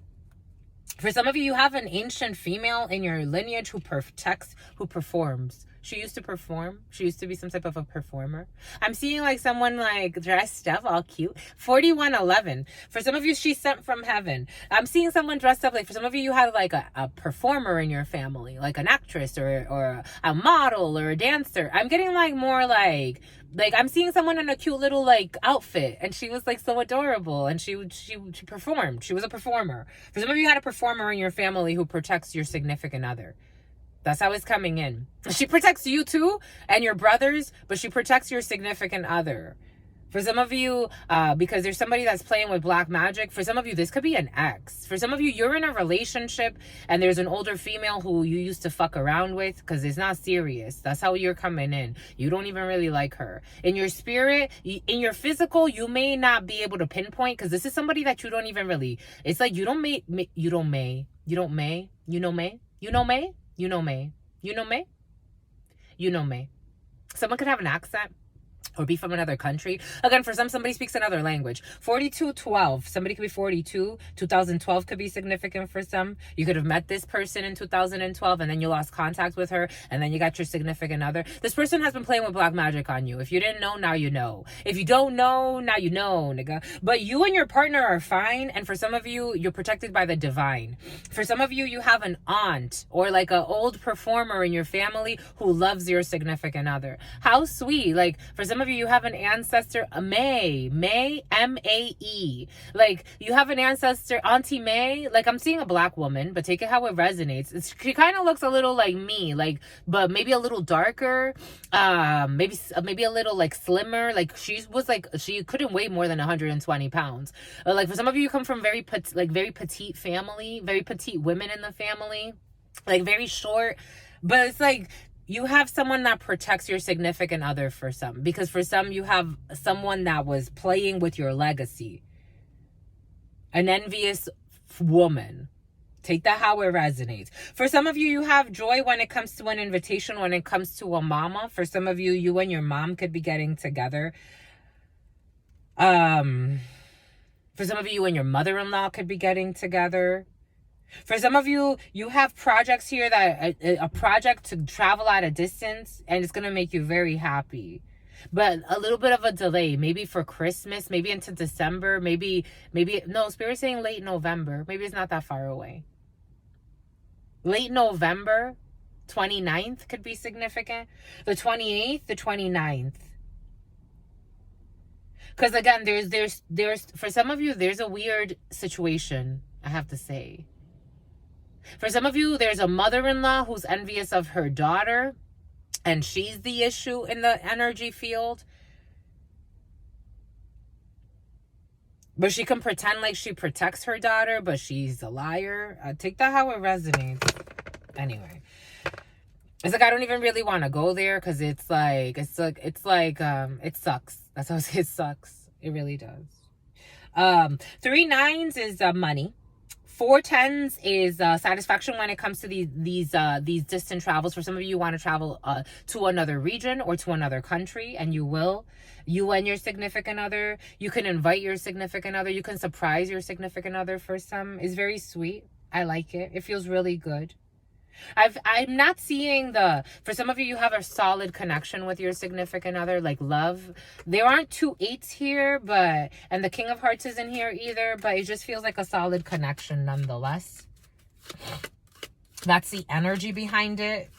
For some of you, you have an ancient female in your lineage who protects, who performs. She used to perform. She used to be some type of a performer. I'm seeing like someone like dressed up, all cute. 4111. For some of you, she's sent from heaven. I'm seeing someone dressed up. Like for some of you, you have like a performer in your family, like an actress or a model or a dancer. I'm getting like more like I'm seeing someone in a cute little like outfit, and she was like so adorable, and she performed. She was a performer. For some of you, had a performer in your family who protects your significant other. That's how it's coming in. She protects you too and your brothers, but she protects your significant other. For some of you, because there's somebody that's playing with black magic. For some of you, this could be an ex. For some of you, you're in a relationship and there's an older female who you used to fuck around with because it's not serious. That's how you're coming in. You don't even really like her. In your spirit, in your physical, you may not be able to pinpoint because this is somebody that you don't even really, it's like you know me. Someone could have an accent or be from another country. Again, for somebody speaks another language. 4212. Somebody could be 42. 2012 could be significant for some. You could have met this person in 2012 and then you lost contact with her and then you got your significant other. This person has been playing with black magic on you. If you didn't know, now you know. If you don't know, now you know, nigga. But you and your partner are fine. And for some of you, you're protected by the divine. For some of you, you have an aunt or like an old performer in your family who loves your significant other. How sweet. Like for some of you have an ancestor, May, M-A-E. Like you have an ancestor, Auntie May. Like I'm seeing a black woman, but take it how it resonates. She kind of looks a little like me, like, but maybe a little darker, maybe a little like slimmer. Like she couldn't weigh more than 120 pounds. Like for some of you, you come from very petite family, very petite women in the family, like very short, but it's like, you have someone that protects your significant other for some. Because for some, you have someone that was playing with your legacy. An envious woman. Take that how it resonates. For some of you, you have joy when it comes to an invitation, when it comes to a mama. For some of you, you and your mom could be getting together. For some of you and your mother-in-law could be getting together. For some of you, you have projects here that a project to travel at a distance, and it's going to make you very happy. But a little bit of a delay, maybe for Christmas, maybe into December, no, Spirit's saying late November. Maybe it's not that far away. Late November, 29th could be significant. The 28th, the 29th. Because again, there's for some of you, there's a weird situation, I have to say. For some of you, there's a mother-in-law who's envious of her daughter, and she's the issue in the energy field. But she can pretend like she protects her daughter, but she's a liar. Take that how it resonates. Anyway. It's like, I don't even really want to go there, because it sucks. That's how I say it sucks. It really does. 3 9s is money. 4 10s is satisfaction when it comes to these distant travels. For some of you, you want to travel to another region or to another country, and you will. You and your significant other. You can invite your significant other. You can surprise your significant other for some. It's very sweet. I like it. It feels really good. I'm not seeing for some of you, you have a solid connection with your significant other, like love. There aren't 2 8s here, and the King of Hearts isn't here either, but it just feels like a solid connection nonetheless. That's the energy behind it.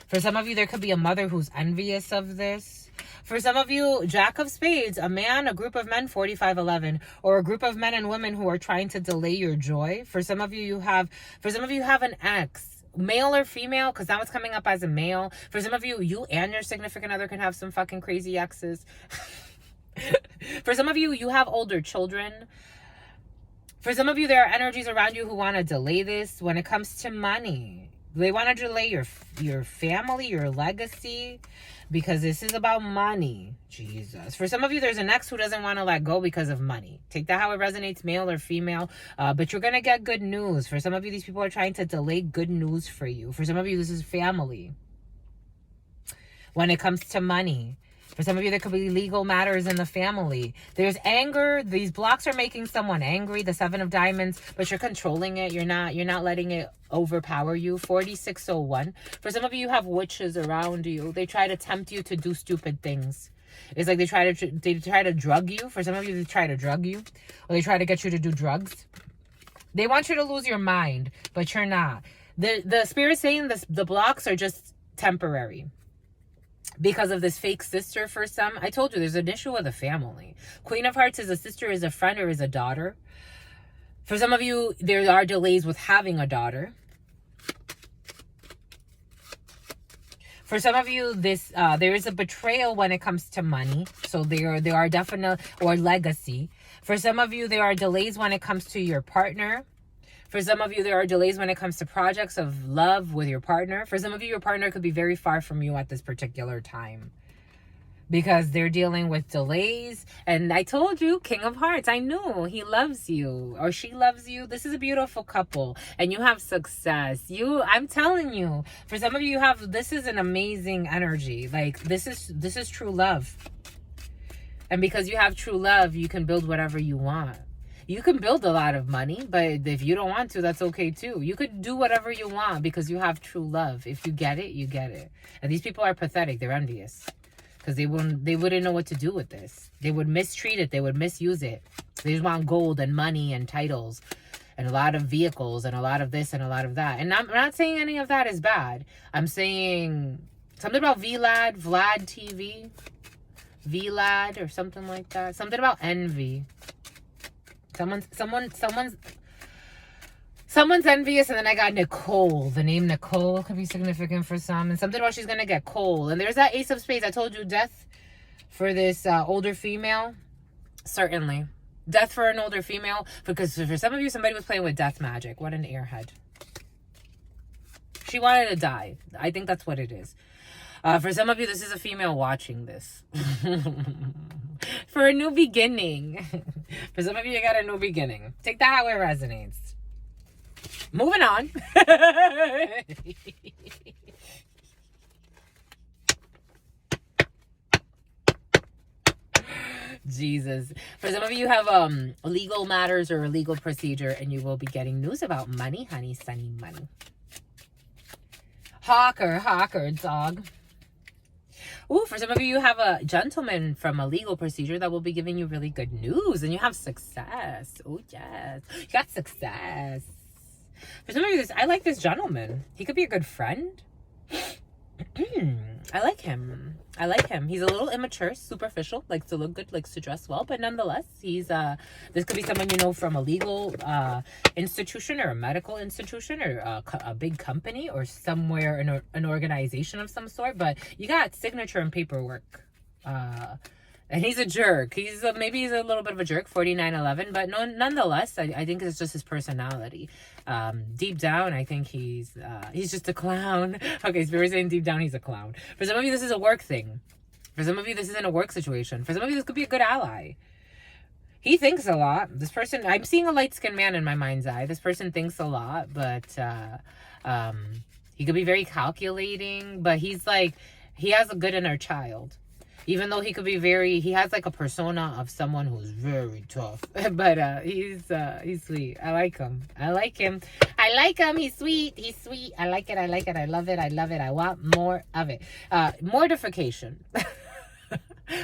For some of you, there could be a mother who's envious of this. For some of you, Jack of Spades, a man, a group of men, 4511, or a group of men and women who are trying to delay your joy. For some of you, have an ex, male or female, because that was coming up as a male. For some of you, you and your significant other can have some fucking crazy exes. For some of you, you have older children. For some of you, there are energies around you who want to delay this when it comes to money. They want to delay your family, your legacy, because this is about money. Jesus. For some of you, there's an ex who doesn't want to let go because of money. Take that how it resonates, male or female. But you're going to get good news. For some of you, these people are trying to delay good news for you. For some of you, this is family. When it comes to money. For some of you, there could be legal matters in the family. There's anger. These blocks are making someone angry. The 7 of Diamonds, but you're controlling it. You're not letting it overpower you. 4601. For some of you, you have witches around you. They try to tempt you to do stupid things. It's like they try to drug you. For some of you, they try to drug you, or they try to get you to do drugs. They want you to lose your mind, but you're not. The spirit's saying the blocks are just temporary. Because of this fake sister for some. I told you, there's an issue with a family. Queen of Hearts is a sister, is a friend, or is a daughter. For some of you, there are delays with having a daughter. For some of you, there is a betrayal when it comes to money. So there are definite, or legacy. For some of you, there are delays when it comes to your partner. For some of you, there are delays when it comes to projects of love with your partner. For some of you, your partner could be very far from you at this particular time, because they're dealing with delays. And I told you, King of Hearts, I knew he loves you, or she loves you. This is a beautiful couple, and you have success. I'm telling you, for some of you, this is an amazing energy. Like, this is true love. And because you have true love, you can build whatever you want. You can build a lot of money, but if you don't want to, that's okay too. You could do whatever you want because you have true love. If you get it, you get it. And these people are pathetic. They're envious because they wouldn't know what to do with this. They would mistreat it. They would misuse it. They just want gold and money and titles and a lot of vehicles and a lot of this and a lot of that. And I'm not saying any of that is bad. I'm saying something about Vlad TV, Vlad or something like that. Something about envy. Someone's envious, and then I got Nicole. The name Nicole could be significant for some, and something about she's gonna get coal. And there's that Ace of Spades. I told you, death for this older female. Certainly, death for an older female, because for some of you, somebody was playing with death magic. What an airhead. She wanted to die. I think that's what it is. For some of you, this is a female watching this. For a new beginning. For some of you, you got a new beginning. Take that how it resonates. Moving on. Jesus. For some of you, have legal matters or a legal procedure, and you will be getting news about money, honey, sunny money. Hawker, dog. Ooh, for some of you, you have a gentleman from a legal procedure that will be giving you really good news, and you have success. Oh, yes. You got success. For some of you, I like this gentleman. He could be a good friend. I like him. I like him. He's a little immature, superficial, likes to look good, likes to dress well, but nonetheless, he's this could be someone you know from a legal institution or a medical institution or a big company or somewhere in an organization of some sort, but you got signature and paperwork. And he's a jerk. Maybe he's a little bit of a jerk, 4911, but no, nonetheless, I think it's just his personality. Deep down, I think he's just a clown. Okay, so we're saying deep down he's a clown. For some of you, this is a work thing. For some of you, this isn't a work situation. For some of you, this could be a good ally. He thinks a lot. This person, I'm seeing a light-skinned man in my mind's eye. This person thinks a lot, but he could be very calculating, but he's like, he has a good inner child. Even though he could be he has like a persona of someone who's very tough. But he's sweet. I like him. I like him. I like him. He's sweet. He's sweet. I like it. I like it. I love it. I love it. I want more of it. Mortification.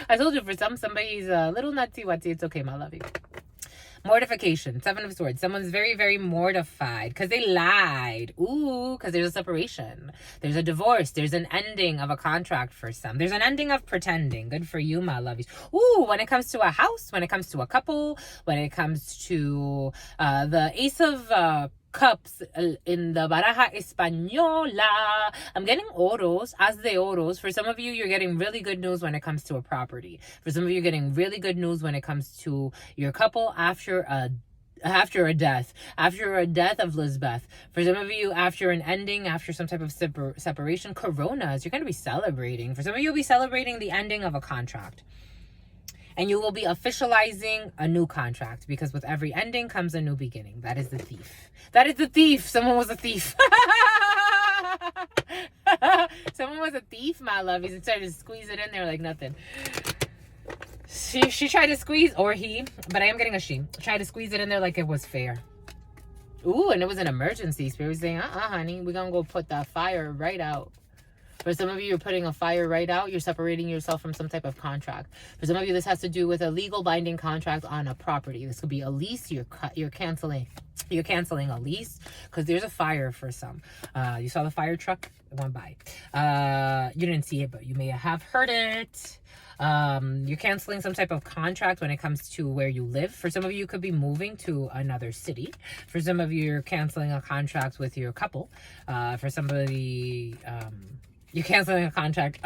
I told you for somebody's a little nutsy-wutsy. It's okay, my lovey. Mortification. 7 of Swords. Someone's very, very mortified because they lied. Ooh, because there's a separation. There's a divorce. There's an ending of a contract for some. There's an ending of pretending. Good for you, my lovies. Ooh, when it comes to a house, when it comes to a couple, when it comes to the Ace of Cups in the Baraja Española. I'm getting oros, as de oros. For some of you, you're getting really good news when it comes to a property. For some of you, you're getting really good news when it comes to your couple after a death of Lisbeth. For some of you, after an ending, after some type of separation, coronas, you're going to be celebrating. For some of you, you'll be celebrating the ending of a contract. And you will be officializing a new contract because with every ending comes a new beginning. That is the thief. That is the thief. Someone was a thief. Someone was a thief, my love. He's trying to squeeze it in there like nothing. She tried to squeeze, or he, but I am getting a she. Tried to squeeze it in there like it was fair. Ooh, and it was an emergency. Spirit was saying, honey, we're going to go put that fire right out. For some of you, you're putting a fire right out. You're separating yourself from some type of contract. For some of you, this has to do with a legal binding contract on a property. This could be a lease. You're canceling. You're canceling a lease because there's a fire for some. You saw the fire truck. It went by. You didn't see it, but you may have heard it. You're canceling some type of contract when it comes to where you live. For some of you, you could be moving to another city. For some of you, you're canceling a contract with your couple. For somebody... you're canceling a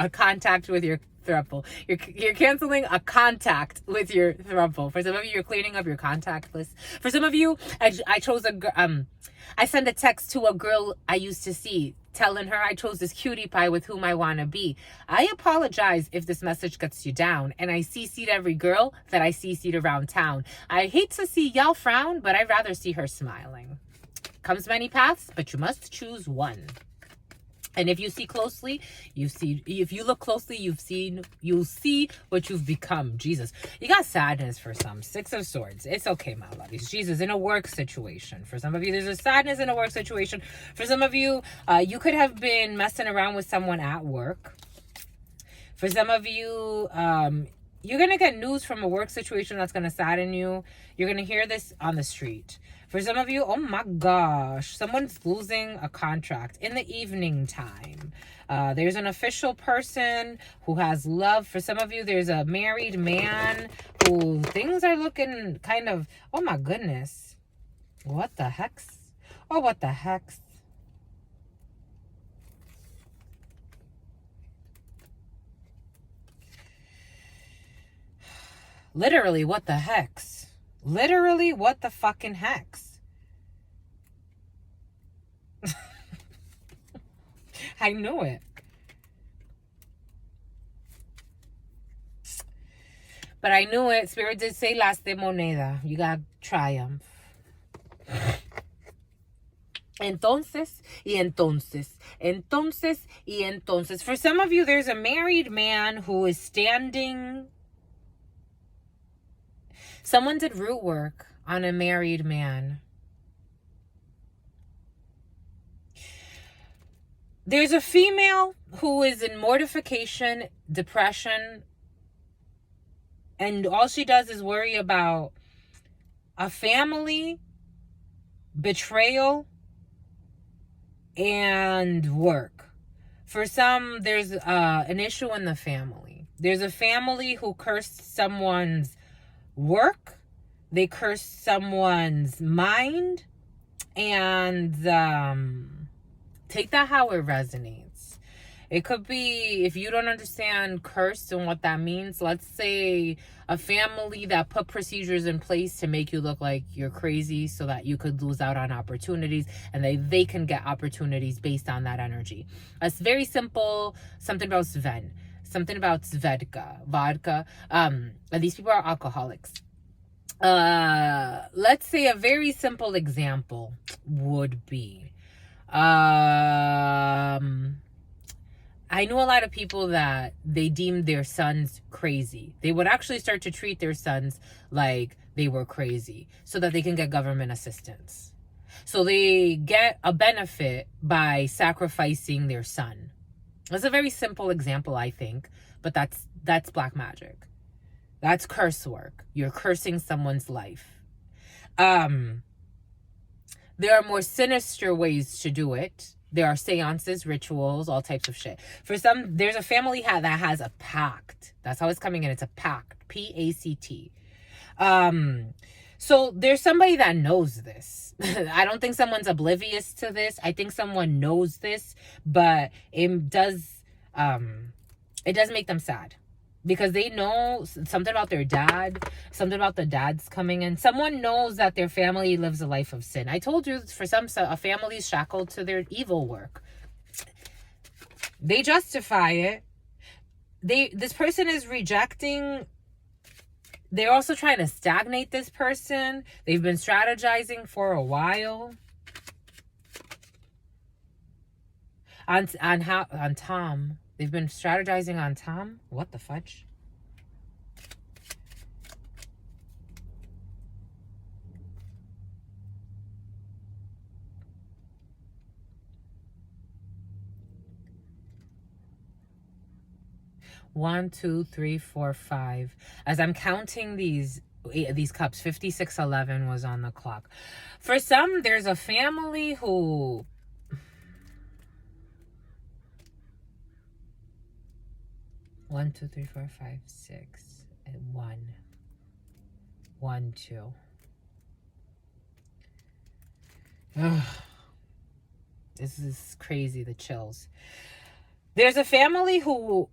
contact with your throuple. You're canceling a contact with your throuple. For some of you, you're cleaning up your contact list. For some of you, I chose I sent a text to a girl I used to see, telling her I chose this cutie pie with whom I want to be. I apologize if this message gets you down, and I CC'd every girl that I CC'd around town. I hate to see y'all frown, but I'd rather see her smiling. Comes many paths, but you must choose one. And if you see closely, if you look closely, you'll see what you've become. Jesus. You got sadness for some. 6 of Swords. It's okay, my lovies. Jesus, in a work situation. For some of you, there's a sadness in a work situation. For some of you, you could have been messing around with someone at work. For some of you, you're going to get news from a work situation that's going to sadden you. You're going to hear this on the street. For some of you, oh my gosh, someone's losing a contract in the evening time. There's an official person who has love. For some of you, there's a married man who things are looking kind of, oh my goodness. What the heck? Oh, what the heck? Literally, what the hex? Literally, what the fucking hex? I knew it. But I knew it. Spirit did say las de moneda. You got triumph. Entonces, y entonces. Entonces, y entonces. For some of you, there's a married man who is standing... Someone did root work on a married man. There's a female who is in mortification, depression, and all she does is worry about a family, betrayal, and work. For some, there's an issue in the family. There's a family who cursed someone's work. They cursed someone's mind. And take that how it resonates. It could be, if you don't understand curse and what that means, let's say a family that put procedures in place to make you look like you're crazy so that you could lose out on opportunities, and they can get opportunities based on that energy. It's very simple. Something about Sven. Something about Svedka. Vodka. And these people are alcoholics. Let's say a very simple example would be, I know a lot of people that they deemed their sons crazy. They would actually start to treat their sons like they were crazy so that they can get government assistance. So they get a benefit by sacrificing their son. That's a very simple example, I think, but that's black magic. That's curse work. You're cursing someone's life. There are more sinister ways to do it. There are seances, rituals, all types of shit. For some, there's a family that has a pact. That's how it's coming in. It's a pact. P-A-C-T. So there's somebody that knows this. I don't think someone's oblivious to this. I think someone knows this, but it does make them sad. Because they know something about their dad, something about the dads coming in. Someone knows that their family lives a life of sin. I told you, for some, a family's shackled to their evil work. They justify it. This person is rejecting. They're also trying to stagnate this person. They've been strategizing for a while. On Tom. They've been strategizing on Tom? What the fudge? One, two, three, four, five. As I'm counting these cups, 5611 was on the clock. For some, there's a family who... One, two, three, four, five, six, and one. One, two. Ugh. This is crazy, the chills. There's a family who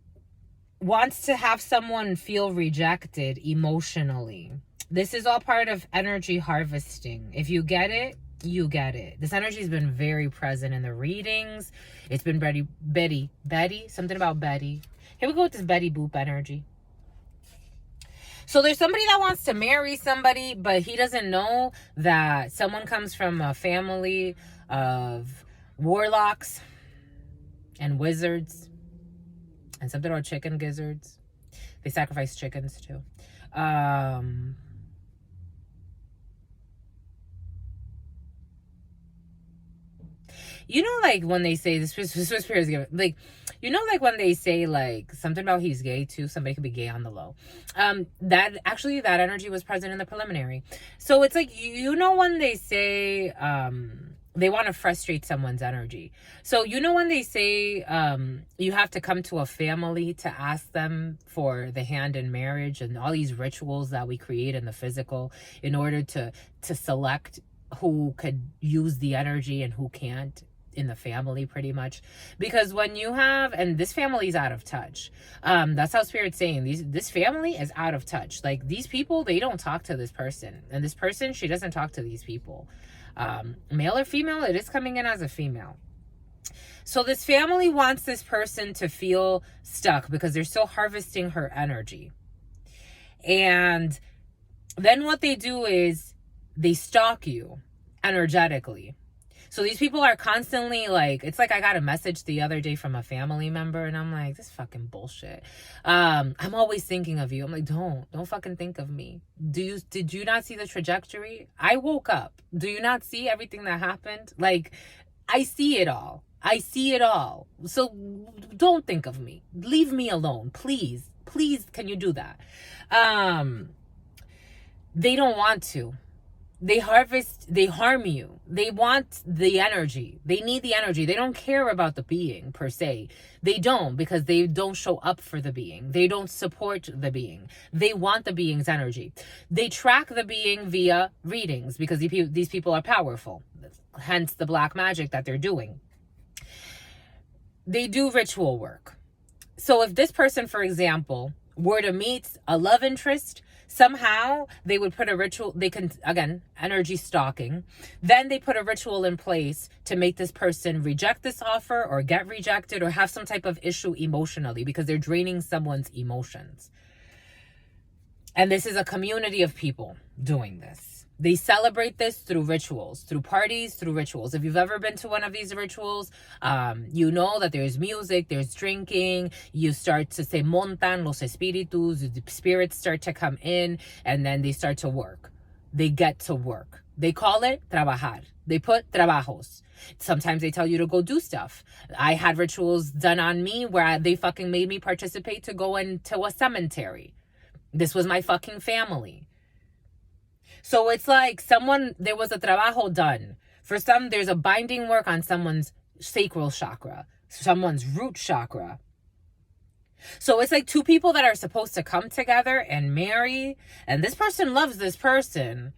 wants to have someone feel rejected emotionally. This is all part of energy harvesting. If you get it, you get it. This energy has been very present in the readings. It's been Betty, something about Betty. Here we go with this Betty Boop energy. So there's somebody that wants to marry somebody, but he doesn't know that someone comes from a family of warlocks and wizards and something about chicken gizzards. They sacrifice chickens too. You know, like when they say this Spirit is giving, like, you know, like when they say like something about he's gay too, somebody could be gay on the low. That energy was present in the preliminary. So it's like, you know, when they say they want to frustrate someone's energy. So you know when they say you have to come to a family to ask them for the hand in marriage, and all these rituals that we create in the physical in order to select who could use the energy and who can't in the family, pretty much. Because when you have, and this family is out of touch, that's how Spirit's saying, this family is out of touch. Like, these people, they don't talk to this person, and this person, she doesn't talk to these people. Male or female, it is coming in as a female. So this family wants this person to feel stuck because they're still harvesting her energy. And then what they do is they stalk you energetically. So these people are constantly like, it's like I got a message the other day from a family member, and I'm like, this fucking bullshit. I'm always thinking of you. I'm like, don't fucking think of me. Did you not see the trajectory? I woke up. Do you not see everything that happened? Like, I see it all. So don't think of me. Leave me alone. Please, can you do that? They don't want to. They harm you. they want the energy. They need the energy. They don't care about the being per se. They don't, because they don't show up for the being. They don't support the being. They want the being's energy. They track the being via readings because these people are powerful. Hence the black magic that they're doing. They do ritual work. So if this person, for example, were to meet a love interest, somehow they would put a ritual, they can, again, energy stalking. Then they put a ritual in place to make this person reject this offer or get rejected or have some type of issue emotionally because they're draining someone's emotions. And this is a community of people doing this. They celebrate this through rituals, through parties, through rituals. If you've ever been to one of these rituals, you know that there's music, there's drinking. You start to say, montan los espíritus, the spirits start to come in, and then they start to work. They get to work. They call it trabajar. They put trabajos. Sometimes they tell you to go do stuff. I had rituals done on me where they fucking made me participate to go into a cemetery. This was my fucking family. So it's like there was a trabajo done. For some, there's a binding work on someone's sacral chakra, someone's root chakra. So it's like two people that are supposed to come together and marry, and this person loves this person,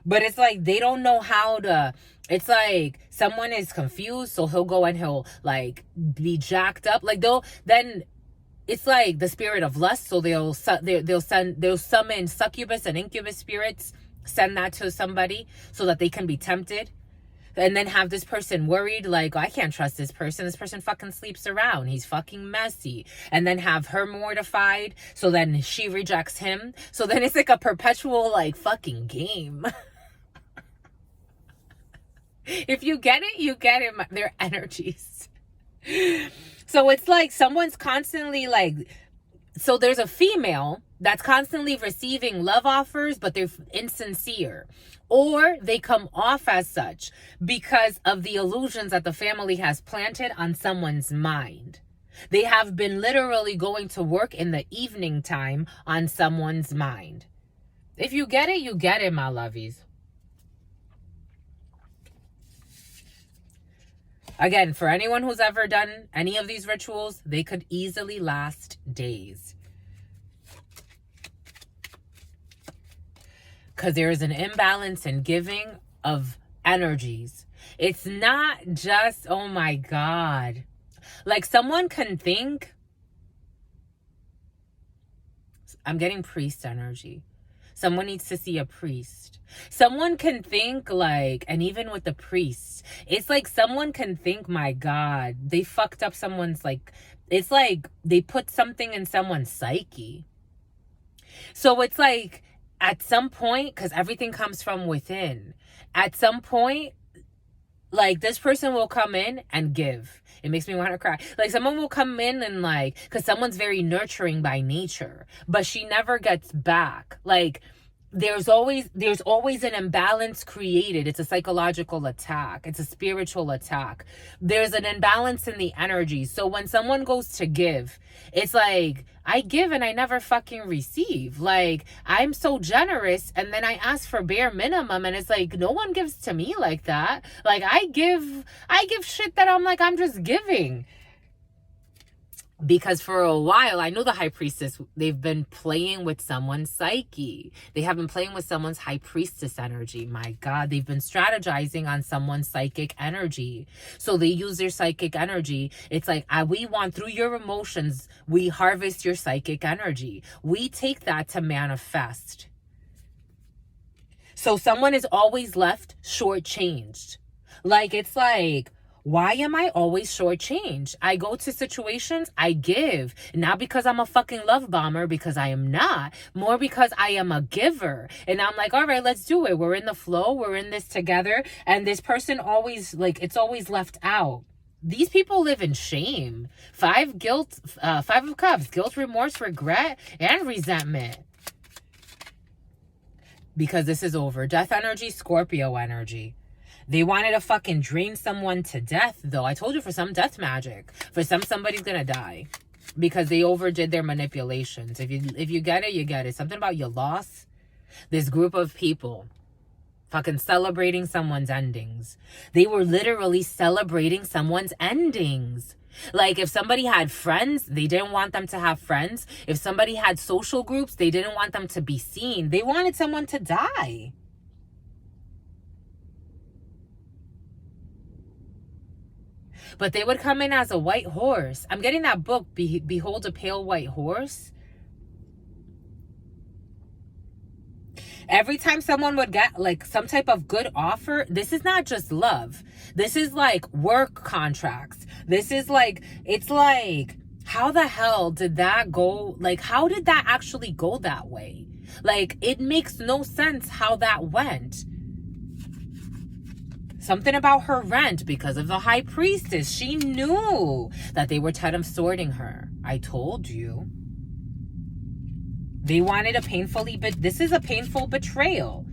but it's like they don't know how to. It's like someone is confused, so he'll go and he'll like be jacked up. Like then it's like the spirit of lust, so they'll summon succubus and incubus spirits. Send that to somebody so that they can be tempted, and then have this person worried like, oh, I can't trust this person fucking sleeps around, he's fucking messy, and then have her mortified, so then she rejects him. So then it's like a perpetual like fucking game. If you get it, you get it. Their energies. So it's like someone's constantly like, so there's a female that's constantly receiving love offers, but they're insincere. Or they come off as such because of the illusions that the family has planted on someone's mind. They have been literally going to work in the evening time on someone's mind. If you get it, you get it, my lovies. Again, for anyone who's ever done any of these rituals, they could easily last days. Because there is an imbalance in giving of energies. It's not just, oh my God. Like someone can think, I'm getting priest energy. Someone needs to see a priest. Someone can think like, and even with the priests, it's like someone can think, my God, they fucked up someone's like, it's like they put something in someone's psyche. So it's like, at some point, because everything comes from within, at some point, like this person will come in and give. It makes me want to cry. Like someone will come in and like, because someone's very nurturing by nature, but she never gets back. Like there's always an imbalance created. It's a psychological attack. It's a spiritual attack. There's an imbalance in the energy. So when someone goes to give, it's like, I give and I never fucking receive. Like, I'm so generous and then I ask for bare minimum, and it's like, no one gives to me like that. Like, I give shit that I'm like, I'm just giving. Because for a while, I knew the high priestess, they've been playing with someone's psyche. They have been playing with someone's high priestess energy. My God, they've been strategizing on someone's psychic energy. So they use their psychic energy. It's like, we want, through your emotions, we harvest your psychic energy. We take that to manifest. So someone is always left shortchanged. Like, it's like, why am I always shortchanged? I go to situations, I give. Not because I'm a fucking love bomber, because I am not. More because I am a giver. And I'm like, all right, let's do it. We're in the flow. We're in this together. And this person always, like, it's always left out. These people live in shame. 5 of Cups, guilt, remorse, regret, and resentment. Because this is over. Death energy, Scorpio energy. They wanted to fucking drain someone to death, though. I told you, for some, death magic. For some, somebody's gonna die because they overdid their manipulations. If you get it, you get it. Something about your loss. This group of people, Fucking celebrating someone's endings. They were literally celebrating someone's endings. Like, if somebody had friends, they didn't want them to have friends. If somebody had social groups, they didn't want them to be seen. They wanted someone to die. But they would come in as a white horse. I'm getting that book, Behold a Pale White Horse. Every time someone would get like some type of good offer, this is not just love. This is like work contracts. This is like, it's like, how the hell did that go? Like, how did that actually go that way? Like, it makes no sense how that went. Something about her rent because of the high priestess. She knew that they were sorting her. I told you. They wanted this is a painful betrayal.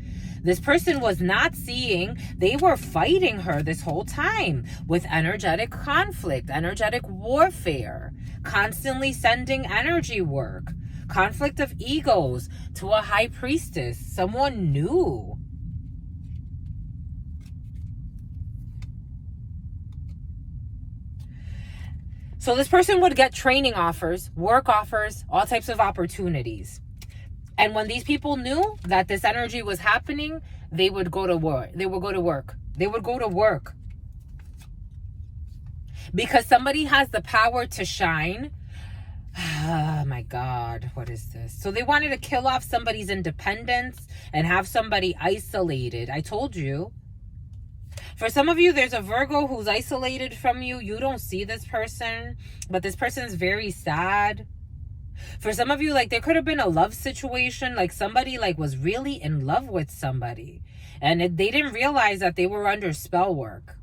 This person was not seeing, they were fighting her this whole time with energetic conflict, energetic warfare, constantly sending energy work, conflict of egos to a high priestess. Someone knew. So this person would get training offers, work offers, all types of opportunities. And when these people knew that this energy was happening, they would go to work. They would go to work. They would go to work. Because somebody has the power to shine. Oh my God, what is this? So they wanted to kill off somebody's independence and have somebody isolated. I told you. For some of you, there's a Virgo who's isolated from you. You don't see this person, but this person is very sad. For some of you, like, there could have been a love situation, like somebody like was really in love with somebody and they didn't realize that they were under spell work.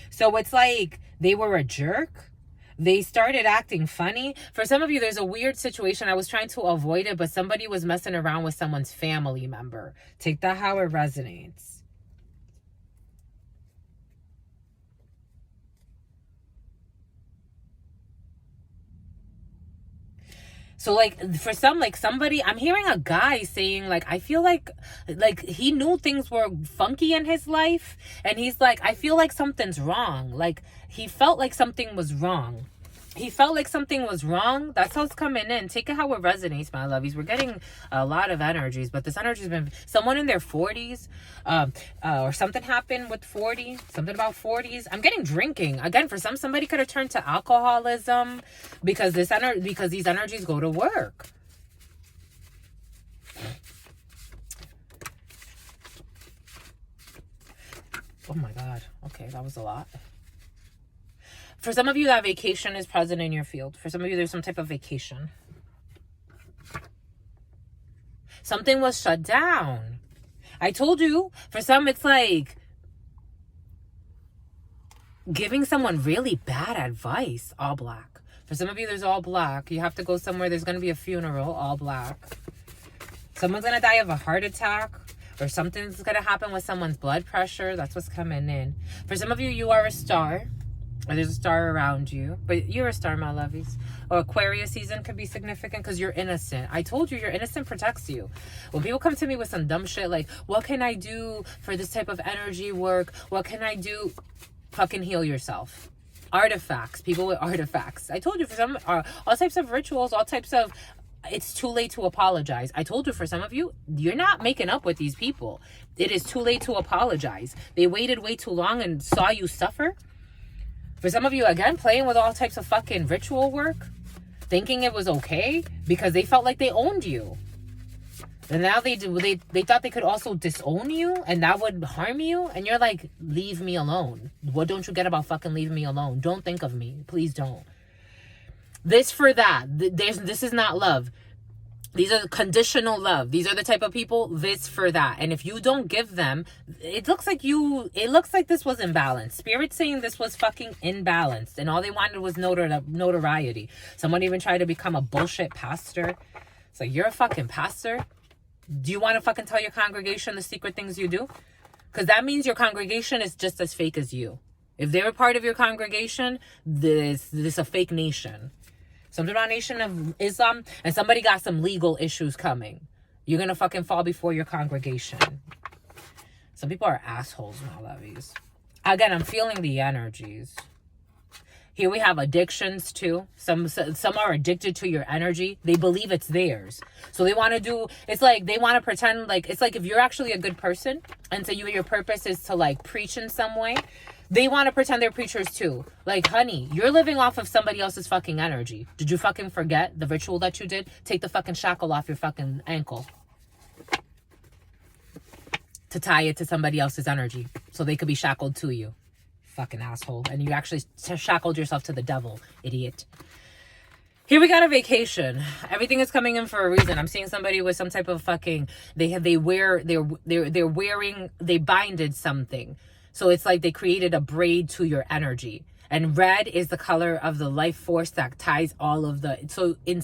So it's like they were a jerk. They started acting funny. For some of you, there's a weird situation. I was trying to avoid it, but somebody was messing around with someone's family member. Take that how it resonates. So like for some, like somebody, I'm hearing a guy saying like, I feel like he knew things were funky in his life. And he's like, I feel like something's wrong. Like he felt like something was wrong. He felt like something was wrong. That's how it's coming in. Take it how it resonates, my lovies. We're getting a lot of energies, but this energy's been someone in their 40s, or something happened with 40, something about 40s. I'm getting drinking. Again, for somebody could have turned to alcoholism because these energies go to work. Oh my God. Okay, that was a lot. For some of you, that vacation is present in your field. For some of you, there's some type of vacation. Something was shut down. I told you, for some, it's like giving someone really bad advice. All black. For some of you, there's all black. You have to go somewhere. There's going to be a funeral. All black. Someone's going to die of a heart attack. Or something's going to happen with someone's blood pressure. That's what's coming in. For some of you, you are a star. Or there's a star around you. But you're a star, my lovies. Or Aquarius season could be significant because you're innocent. I told you, your innocent protects you. When people come to me with some dumb shit like, what can I do for this type of energy work? What can I do? Fucking heal yourself. Artifacts. People with artifacts. I told you, for some, all types of rituals, all types of... It's too late to apologize. I told you, for some of you, you're not making up with these people. It is too late to apologize. They waited way too long and saw you suffer. For some of you, again, playing with all types of fucking ritual work, thinking it was okay because they felt like they owned you. And now they thought they could also disown you and that would harm you. And you're like, leave me alone. What don't you get about fucking leaving me alone? Don't think of me. Please don't. This for that. This is not love. These are conditional love. These are the type of people, this for that. And if you don't give them, it looks like this was imbalanced. Spirit saying this was fucking imbalanced. And all they wanted was notoriety. Someone even tried to become a bullshit pastor. It's like, you're a fucking pastor? Do you want to fucking tell your congregation the secret things you do? Because that means your congregation is just as fake as you. If they were part of your congregation, this is a fake nation. Something about Nation of Islam, and somebody got some legal issues coming. You're going to fucking fall before your congregation. Some people are assholes, my lovies. Again, I'm feeling the energies. Here we have addictions too. Some are addicted to your energy. They believe it's theirs. So they want to do, it's like they want to pretend like, it's like if you're actually a good person and so your purpose is to like preach in some way, they want to pretend they're preachers too. Like, honey, you're living off of somebody else's fucking energy. Did you fucking forget the ritual that you did? Take the fucking shackle off your fucking ankle to tie it to somebody else's energy so they could be shackled to you. Fucking asshole. And you actually shackled yourself to the devil, idiot. Here we got a vacation. Everything is coming in for a reason. I'm seeing somebody with some type of fucking, they're binded something. So it's like they created a braid to your energy. And red is the color of the life force that ties all of the, so in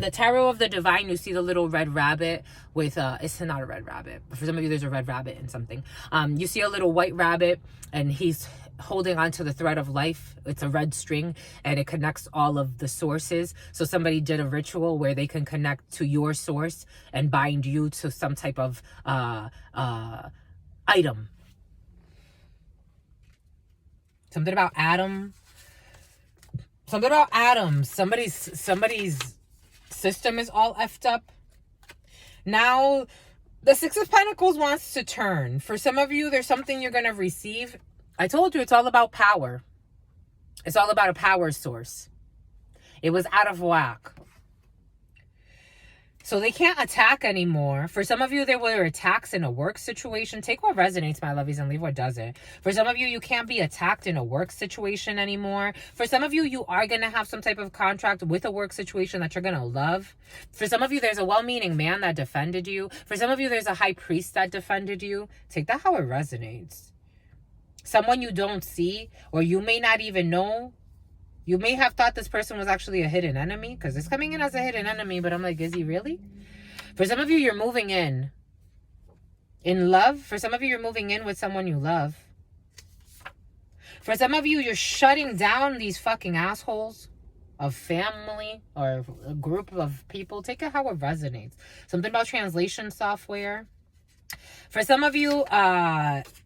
the tarot of the divine, you see the little red rabbit with, it's not a red rabbit. For some of you, there's a red rabbit in something. You see a little white rabbit and he's holding onto the thread of life. It's a red string and it connects all of the sources. So somebody did a ritual where they can connect to your source and bind you to some type of item. Something about Adam. Something about atoms. Somebody's system is all effed up. Now, the Six of Pentacles wants to turn. For some of you, there's something you're going to receive. I told you, it's all about power. It's all about a power source. It was out of whack. So they can't attack anymore. For some of you, there were attacks in a work situation. Take what resonates, my lovies, and leave what doesn't. For some of you, you can't be attacked in a work situation anymore. For some of you, you are going to have some type of contract with a work situation that you're going to love. For some of you, there's a well-meaning man that defended you. For some of you, there's a high priest that defended you. Take that how it resonates. Someone you don't see, or you may not even know. You may have thought this person was actually a hidden enemy because it's coming in as a hidden enemy, but I'm like, is he really? For some of you, you're moving in love. For some of you, you're moving in with someone you love. For some of you, you're shutting down these fucking assholes of family or a group of people. Take it how it resonates. Something about translation software. For some of you,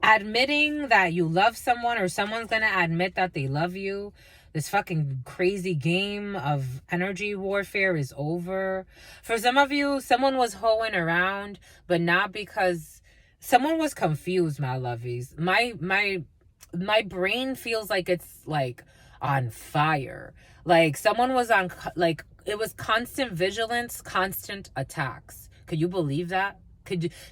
admitting that you love someone or someone's going to admit that they love you. This fucking crazy game of energy warfare is over. For some of you, someone was hoeing around, but not because someone was confused, my lovies. My brain feels like it's like on fire. Like someone was on, like it was constant vigilance, constant attacks. Could you believe that?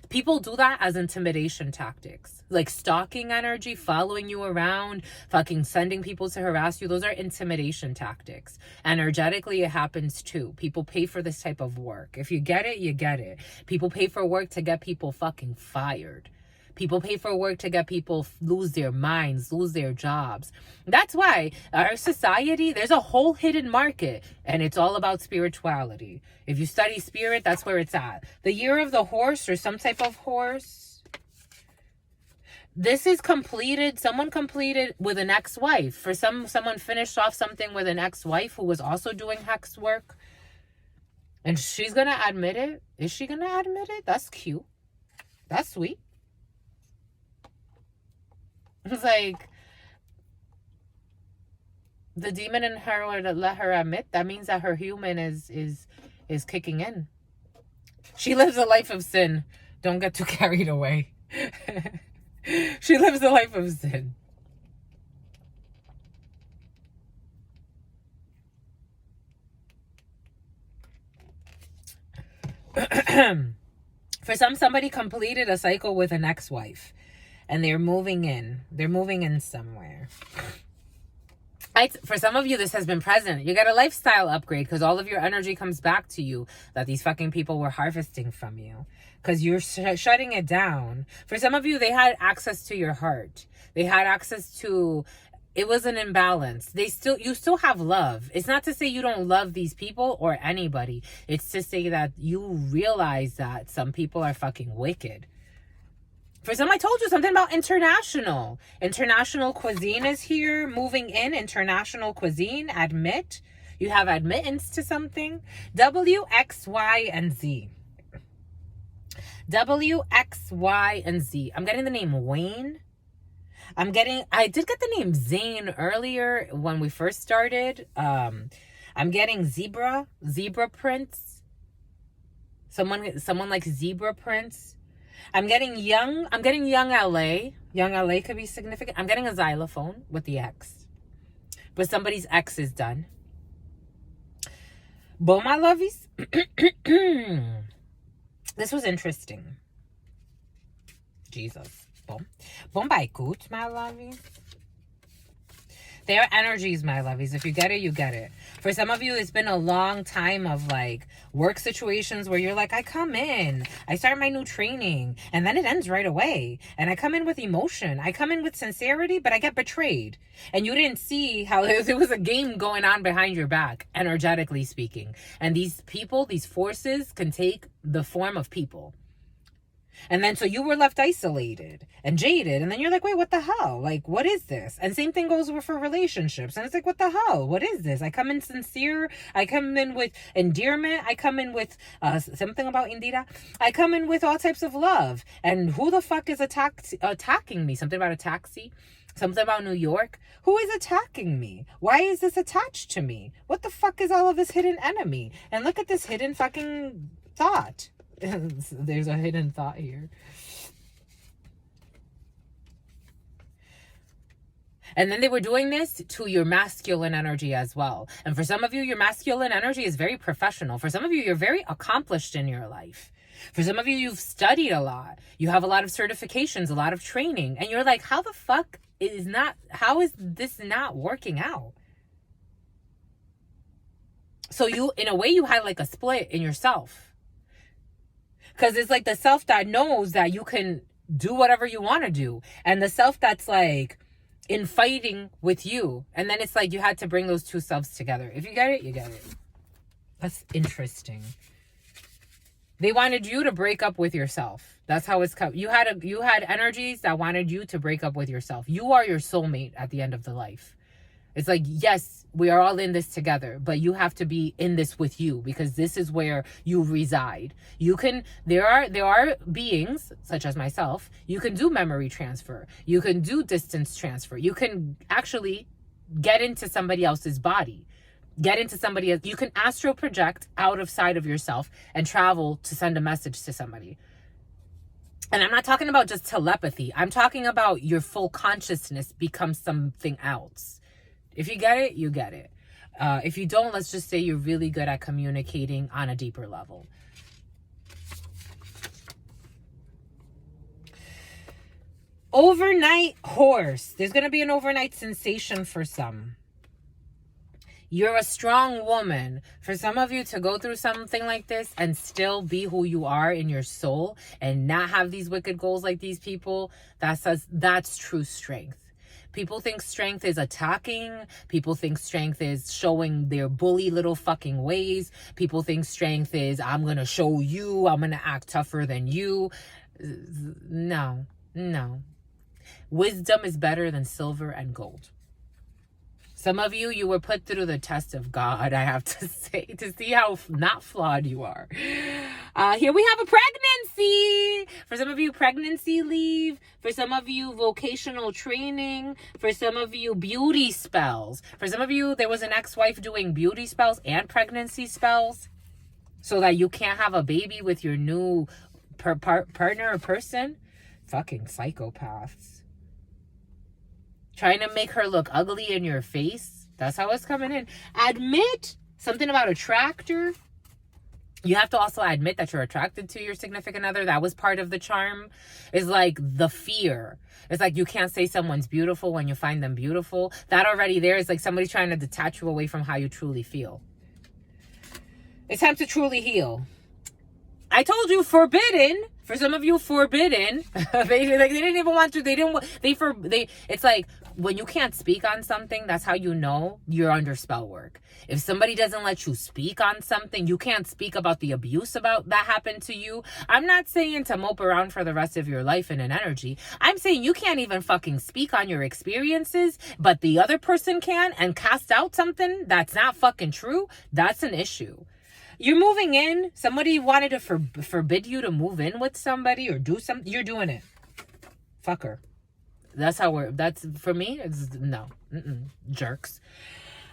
People do that as intimidation tactics, like stalking energy, following you around, fucking sending people to harass you. Those are intimidation tactics. Energetically, it happens too. People pay for this type of work. If you get it, you get it. People pay for work to get people fucking fired. People pay for work to get people lose their minds, lose their jobs. That's why our society, there's a whole hidden market, and it's all about spirituality. If you study spirit, that's where it's at. The year of the horse or some type of horse. This is completed. Someone completed with an ex-wife. For someone finished off something with an ex-wife who was also doing hex work. And she's going to admit it. Is she going to admit it? That's cute. That's sweet. It's like the demon in her, or to let her admit, that means that her human is kicking in. She lives a life of sin. Don't get too carried away. She lives a life of sin. For somebody completed a cycle with an ex-wife. And they're moving in. They're moving in somewhere. For some of you, this has been present. You get a lifestyle upgrade because all of your energy comes back to you that these fucking people were harvesting from you. Because you're shutting it down. For some of you, they had access to your heart. They had access to... It was an imbalance. You still have love. It's not to say you don't love these people or anybody. It's to say that you realize that some people are fucking wicked. For some, I told you something about international. International cuisine is here. Moving in. International cuisine. Admit. You have admittance to something. W, X, Y, and Z. W, X, Y, and Z. I'm getting the name Wayne. I did get the name Zane earlier when we first started. I'm getting zebra prints. Someone like zebra prints. I'm getting young LA. Young LA could be significant. I'm getting a xylophone with the X. But somebody's X is done. Bon, my lovies. This was interesting. Jesus. Bon by coot, my lovies. They are energies, my lovies. If you get it, you get it. For some of you, it's been a long time of like work situations where you're like, I come in, I start my new training, and then it ends right away. And I come in with emotion. I come in with sincerity, but I get betrayed. And you didn't see how there was a game going on behind your back, energetically speaking. And these people, these forces can take the form of people. And then so you were left isolated and jaded. And then you're like, wait, what the hell? Like, what is this? And same thing goes for relationships. And it's like, what the hell? What is this? I come in sincere. I come in with endearment. I come in with something about Indira. I come in with all types of love. And who the fuck is attacking me? Something about a taxi? Something about New York? Who is attacking me? Why is this attached to me? What the fuck is all of this hidden enemy? And look at this hidden fucking thought. There's a hidden thought here. And then they were doing this to your masculine energy as well. And for some of you, your masculine energy is very professional. For some of you, you're very accomplished in your life. For some of you, you've studied a lot. You have a lot of certifications, a lot of training. And you're like, how is this not working out? So you, in a way, you had like a split in yourself. Because it's like the self that knows that you can do whatever you want to do. And the self that's like in fighting with you. And then it's like you had to bring those two selves together. If you get it, you get it. That's interesting. They wanted you to break up with yourself. That's how it's come. You had energies that wanted you to break up with yourself. You are your soulmate at the end of the life. It's like, yes, we are all in this together, but you have to be in this with you because this is where you reside. There are beings such as myself. You can do memory transfer. You can do distance transfer. You can actually get into somebody else's body, get into somebody else. You can astral project out of sight of yourself and travel to send a message to somebody. And I'm not talking about just telepathy. I'm talking about your full consciousness becomes something else. If you get it, you get it. If you don't, let's just say you're really good at communicating on a deeper level. Overnight horse. There's going to be an overnight sensation for some. You're a strong woman. For some of you to go through something like this and still be who you are in your soul and not have these wicked goals like these people, that's true strength. People think strength is attacking. People think strength is showing their bully little fucking ways. People think strength is, I'm going to show you, I'm going to act tougher than you. No. Wisdom is better than silver and gold. Some of you were put through the test of God, I have to say, to see how not flawed you are. Here we have a pregnancy. For some of you, pregnancy leave. For some of you, vocational training. For some of you, beauty spells. For some of you, there was an ex-wife doing beauty spells and pregnancy spells so that you can't have a baby with your new partner or person. Fucking psychopaths. Trying to make her look ugly in your face. That's how it's coming in. Admit something about a tractor. You have to also admit that you're attracted to your significant other. That was part of the charm. It's like the fear. It's like you can't say someone's beautiful when you find them beautiful. That already there is like somebody trying to detach you away from how you truly feel. It's time to truly heal. I told you, forbidden. For some of you, forbidden. they didn't even want to. It's like when you can't speak on something, that's how you know you're under spell work. If somebody doesn't let you speak on something, you can't speak about the abuse about that happened to you. I'm not saying to mope around for the rest of your life in an energy. I'm saying you can't even fucking speak on your experiences, but the other person can and cast out something that's not fucking true. That's an issue. You're moving in. Somebody wanted to forbid you to move in with somebody or do something. You're doing it. Fuck her. That's for me, it's no. Jerks.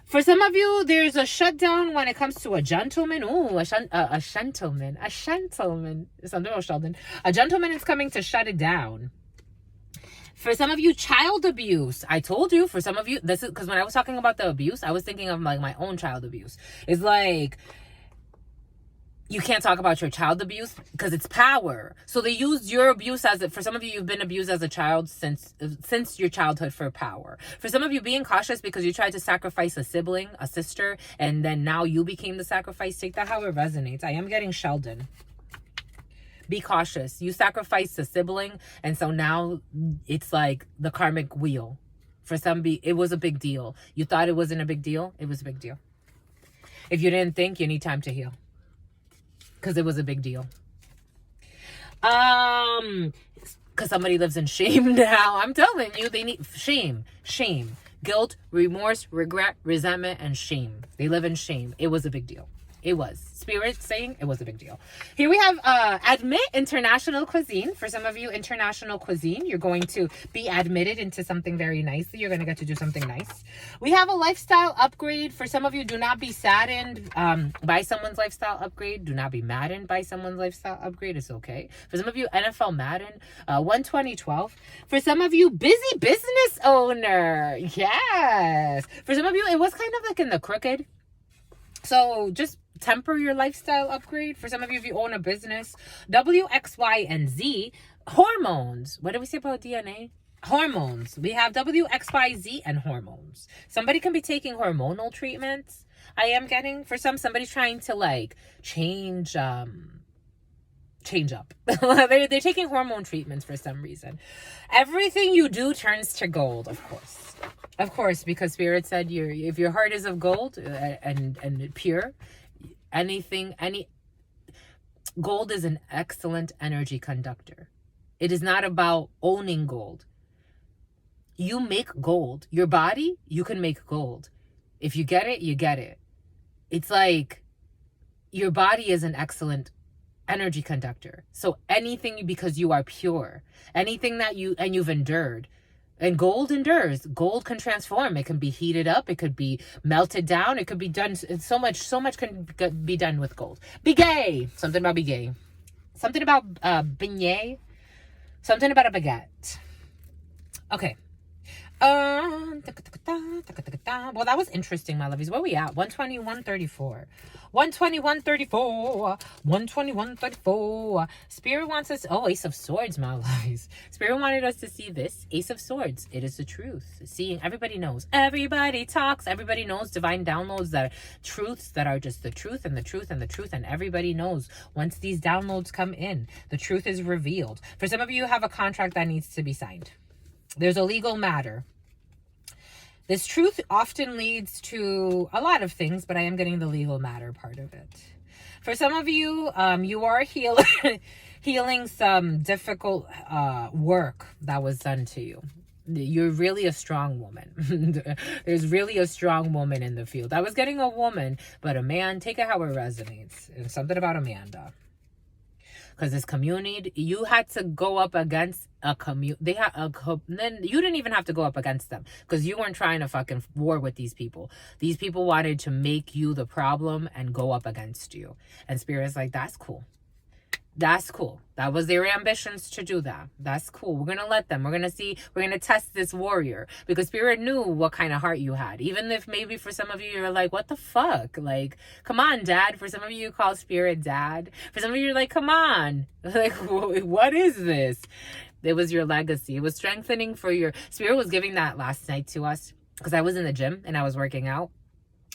For some of you, there's a shutdown when it comes to a gentleman. Ooh, a gentleman. Something about Sheldon. A gentleman is coming to shut it down. For some of you, child abuse. I told you, for some of you, this is because when I was talking about the abuse, I was thinking of like my own child abuse. It's like, you can't talk about your child abuse because it's power. So they use your abuse for some of you, you've been abused as a child since your childhood for power. For some of you, being cautious because you tried to sacrifice a sibling, a sister, and then now you became the sacrifice. Take that how it resonates. I am getting Sheldon. Be cautious. You sacrificed a sibling, and so now it's like the karmic wheel. For some, it was a big deal. You thought it wasn't a big deal. It was a big deal. If you didn't think, you need time to heal. Because it was a big deal. Because somebody lives in shame now. I'm telling you, they need shame. Guilt, remorse, regret, resentment, and shame. They live in shame. It was a big deal. It was. Spirit saying it was a big deal. Here we have admit international cuisine. For some of you, international cuisine, you're going to be admitted into something very nicely. You're going to get to do something nice. We have a lifestyle upgrade. For some of you, do not be saddened by someone's lifestyle upgrade. Do not be maddened by someone's lifestyle upgrade. It's okay. For some of you, NFL Madden, 12012. For some of you, busy business owner. Yes. For some of you, it was kind of like in the crooked. So just temper your lifestyle upgrade. For some of you, if you own a business, W, X, Y, and Z, hormones. What did we say about DNA? Hormones. We have W, X, Y, Z, and hormones. Somebody can be taking hormonal treatments. I am getting, for somebody's trying to like change up. They're taking hormone treatments for some reason. Everything you do turns to gold, of course. Of course, because Spirit said if your heart is of gold and pure, gold is an excellent energy conductor. It is not about owning gold. You make gold. Your body, you can make gold. If you get it, you get it. It's like your body is an excellent energy conductor. So anything, because you are pure, anything that you've endured. And gold endures. Gold can transform. It can be heated up. It could be melted down. It could be done. So much can be done with gold. Be gay. Something about be gay. Something about beignet. Something about a baguette. Okay. Well, that was interesting, my lovies. Where we at? 121.34. 121.34. 121.34. Spirit wants us. Oh, Ace of Swords, my lovies. Spirit wanted us to see this. Ace of Swords. It is the truth. Seeing, everybody knows. Everybody talks. Everybody knows divine downloads, that truths that are just the truth and the truth and the truth. And everybody knows once these downloads come in, the truth is revealed. For some of you, have a contract that needs to be signed. There's a legal matter. This truth often leads to a lot of things, but I am getting the legal matter part of it. For some of you, you are healing some difficult work that was done to you. You're really a strong woman. There's really a strong woman in the field. I was getting a woman, but a man, take it how it resonates. It's something about Amanda. Because this community, you had to go up against a community. Then you didn't even have to go up against them because you weren't trying to fucking war with these people. These people wanted to make you the problem and go up against you. And Spirit's like, that's cool. That's cool. That was their ambitions to do that. That's cool. We're going to let them. We're going to test this warrior because Spirit knew what kind of heart you had. Even if maybe for some of you, you're like, what the fuck? Like, come on, Dad. For some of you, you call Spirit Dad. For some of you, you're like, come on. Like, what is this? It was your legacy. It was strengthening for your... Spirit was giving that last night to us because I was in the gym and I was working out.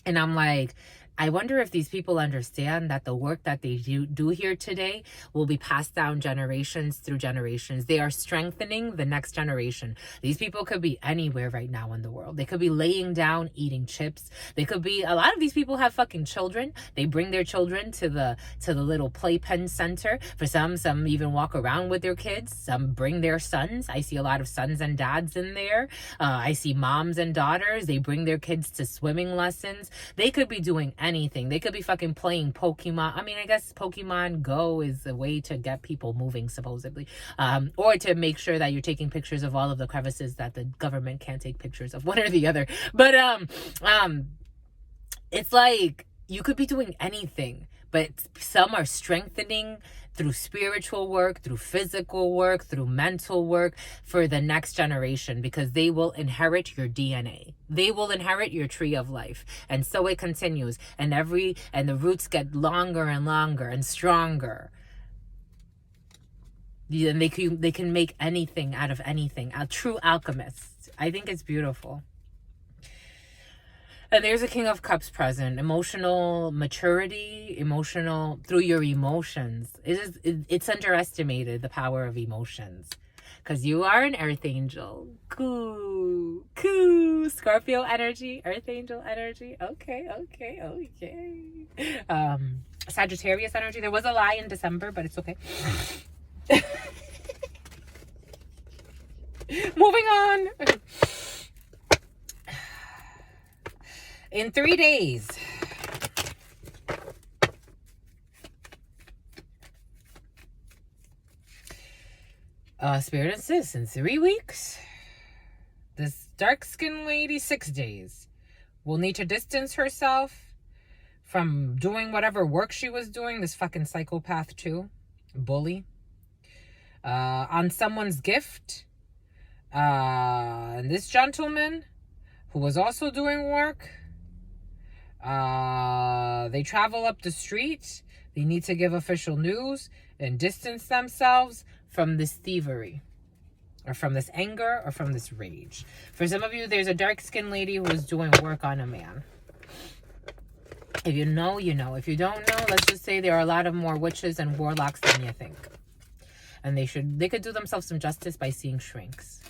And I'm like... I wonder if these people understand that the work that they do here today will be passed down generations through generations. They are strengthening the next generation. These people could be anywhere right now in the world. They could be laying down, eating chips. They could be, a lot of these people have fucking children. They bring their children to the little playpen center. For some even walk around with their kids. Some bring their sons. I see a lot of sons and dads in there. I see moms and daughters. They bring their kids to swimming lessons. They could be doing anything. They could be fucking playing Pokemon. I mean, I guess Pokemon Go is a way to get people moving, supposedly. Or to make sure that you're taking pictures of all of the crevices that the government can't take pictures of, one or the other. But it's like you could be doing anything, but some are strengthening through spiritual work, through physical work, through mental work for the next generation, because they will inherit your DNA. They will inherit your tree of life. And so it continues. And the roots get longer and longer and stronger. And they can make anything out of anything. A true alchemist. I think it's beautiful. And there's a King of Cups present. Emotional maturity, through your emotions. It's underestimated, the power of emotions. Because you are an earth angel. Cool. Scorpio energy, earth angel energy. Okay. Sagittarius energy. There was a lie in December, but it's okay. Moving on. In 3 days, Spirit insists, in 3 weeks, this dark-skinned lady, 6 days, will need to distance herself from doing whatever work she was doing, this fucking psychopath too, bully, on someone's gift. And this gentleman, who was also doing work, they travel up the street. They need to give official news and distance themselves from this thievery, or from this anger, or from this rage. For some of you, there's a dark-skinned lady who is doing work on a man. If you know, you know. If you don't know, let's just say there are a lot of more witches and warlocks than you think. And they could do themselves some justice by seeing shrinks.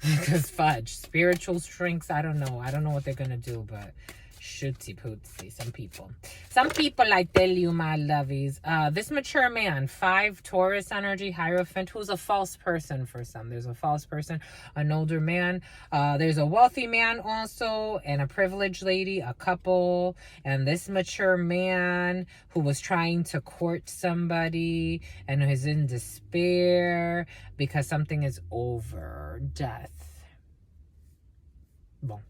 Because fudge, spiritual shrinks, I don't know what they're gonna do, but shootsy pootsy, some people, I tell you, my lovies. This mature man, 5 Taurus energy, Hierophant, who's a false person for some. There's a false person, an older man. There's a wealthy man also, and a privileged lady, a couple. And this mature man who was trying to court somebody and is in despair because something is over. Death. Bon.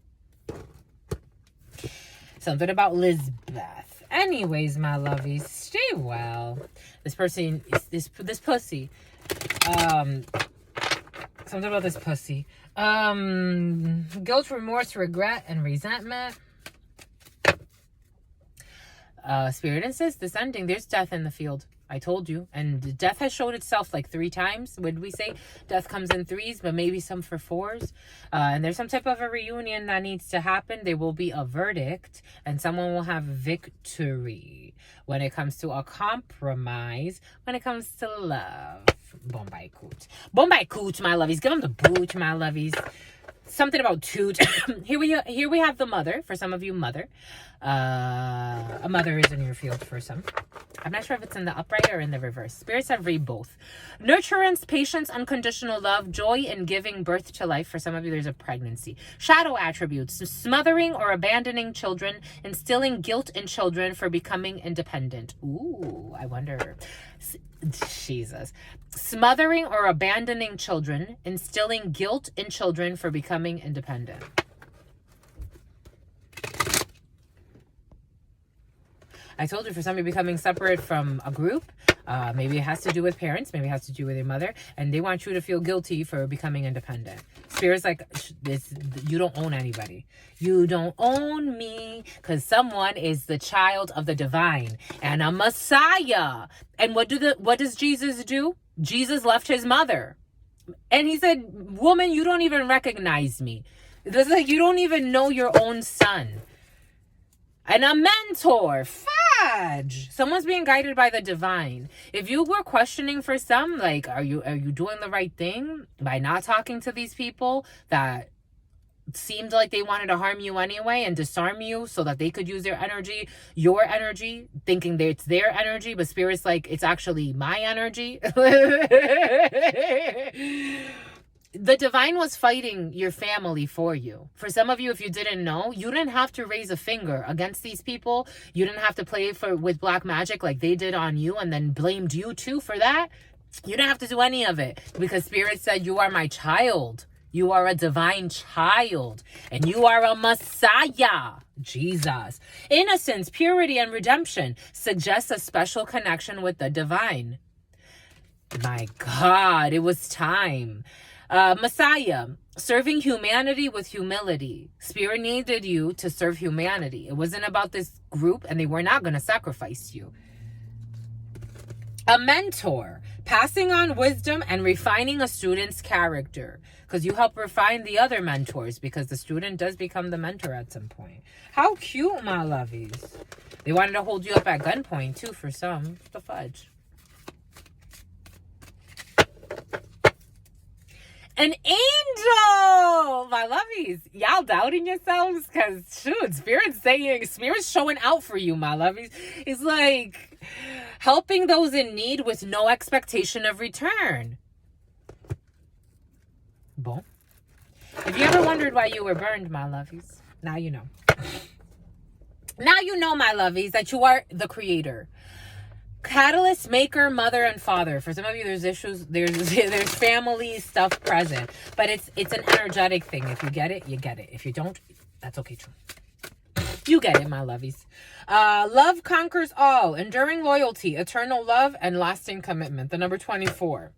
Something about Lizbeth. Anyways, my lovies, stay well. This pussy. Something about this pussy. Guilt, remorse, regret, and resentment. Spirit insists, this ending, there's death in the field. I told you. And death has showed itself like 3 times. Would we say death comes in 3s, but maybe some for 4s? And there's some type of a reunion that needs to happen. There will be a verdict, and someone will have victory when it comes to a compromise, when it comes to love. Bombay coot. Bombay coot, my lovies. Give them the boot, my lovies. Something about toot. Here we have the mother. For some of you, mother. A mother is in your field for some. I'm not sure if it's in the upright or in the reverse. Spirits have read both. Nurturance, patience, unconditional love, joy in giving birth to life. For some of you, there's a pregnancy. Shadow attributes, smothering or abandoning children, instilling guilt in children for becoming independent. Ooh, I wonder. Jesus. Smothering or abandoning children, instilling guilt in children for becoming independent. I told you, for some, you're becoming separate from a group. Maybe it has to do with parents. Maybe it has to do with your mother. And they want you to feel guilty for becoming independent. Spirit's like, this, you don't own anybody. You don't own me, because someone is the child of the divine and a Messiah. And what does Jesus do? Jesus left his mother. And he said, woman, you don't even recognize me. It's like you don't even know your own son. And a mentor. Fudge. Someone's being guided by the divine. If you were questioning for some, like, are you doing the right thing by not talking to these people that seemed like they wanted to harm you anyway and disarm you so that they could use their energy, your energy, thinking that it's their energy, but Spirit's like, it's actually my energy. The divine was fighting your family for you. For some of you, if you didn't know, you didn't have to raise a finger against these people. You didn't have to play with black magic like they did on you and then blamed you too for that. You didn't have to do any of it because Spirit said, you are my child. You are a divine child and you are a Messiah. Jesus. Innocence, purity, and redemption suggests a special connection with the divine. My God, it was time. Messiah, serving humanity with humility. Spirit needed you to serve humanity. It wasn't about this group and they were not going to sacrifice you. A mentor, passing on wisdom and refining a student's character. Because you help refine the other mentors because the student does become the mentor at some point. How cute, my lovies. They wanted to hold you up at gunpoint too for some. The fudge. An angel! My lovies. Y'all doubting yourselves? Because, shoot, Spirit's showing out for you, my lovies. It's like helping those in need with no expectation of return. Bon. If you ever wondered why you were burned, my lovies, now you know. Now you know, my lovies, that you are the creator. Catalyst, maker, mother, and father. For some of you, there's issues. There's family stuff present, but it's an energetic thing. If you get it, you get it. If you don't, that's okay too. You get it, my lovies. Love conquers all. Enduring loyalty, eternal love, and lasting commitment. The number 24.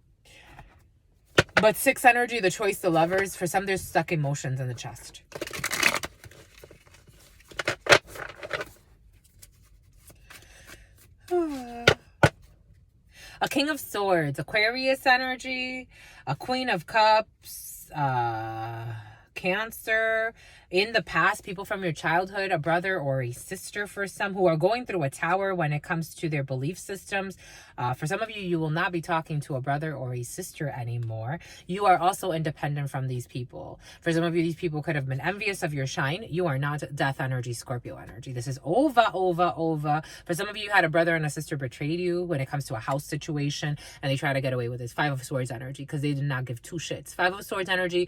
But 6 energy, the choice to lovers. For some, there's stuck emotions in the chest. A King of Swords, Aquarius energy, a Queen of Cups, Cancer. In the past, people from your childhood, a brother or a sister for some who are going through a tower when it comes to their belief systems. For some of you, you will not be talking to a brother or a sister anymore. You are also independent from these people. For some of you, these people could have been envious of your shine. You are not death energy, Scorpio energy. This is over. For some of you, you had a brother and a sister betrayed you when it comes to a house situation, and they try to get away with this. 5 of Swords energy, because they did not give 2 shits. 5 of Swords energy,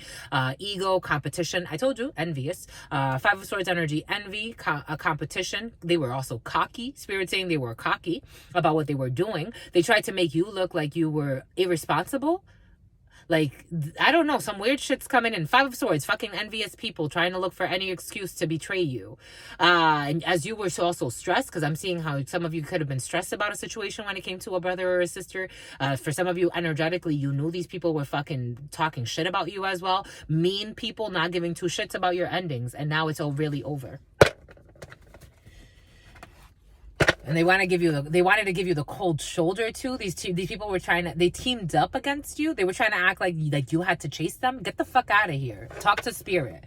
ego, competition. I told you, envious. 5 of Swords energy, envy, a competition. They were also cocky. Spirit saying they were cocky about what they were doing. They tried to make you look like you were irresponsible. Like, I don't know, some weird shit's coming in. 5 of Swords, fucking envious people trying to look for any excuse to betray you. And as you were also stressed, because I'm seeing how some of you could have been stressed about a situation when it came to a brother or a sister. For some of you, energetically, you knew these people were fucking talking shit about you as well. Mean people not giving 2 shits about your endings. And now it's all really over. And they wanted to give you the cold shoulder too. These people were they teamed up against you. They were trying to act like you had to chase them. Get the fuck out of here. Talk to Spirit.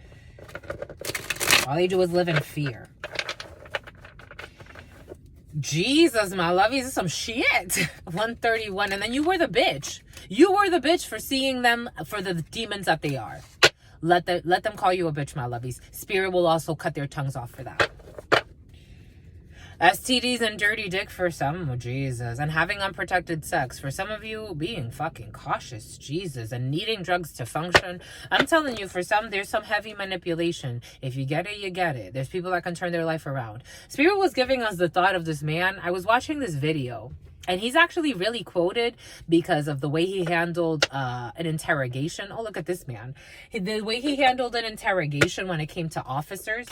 All they do is live in fear. Jesus, my lovies, this is some shit. 131. And then you were the bitch. You were the bitch for seeing them for the demons that they are. Let them call you a bitch, my lovies. Spirit will also cut their tongues off for that. STDs and dirty dick for some, oh Jesus, and having unprotected sex. For some of you, being fucking cautious, Jesus, and needing drugs to function. I'm telling you, for some, there's some heavy manipulation. If you get it, you get it. There's people that can turn their life around. Spirit was giving us the thought of this man. I was watching this video, and he's actually really quoted because of the way he handled an interrogation. Oh, look at this man. The way he handled an interrogation when it came to officers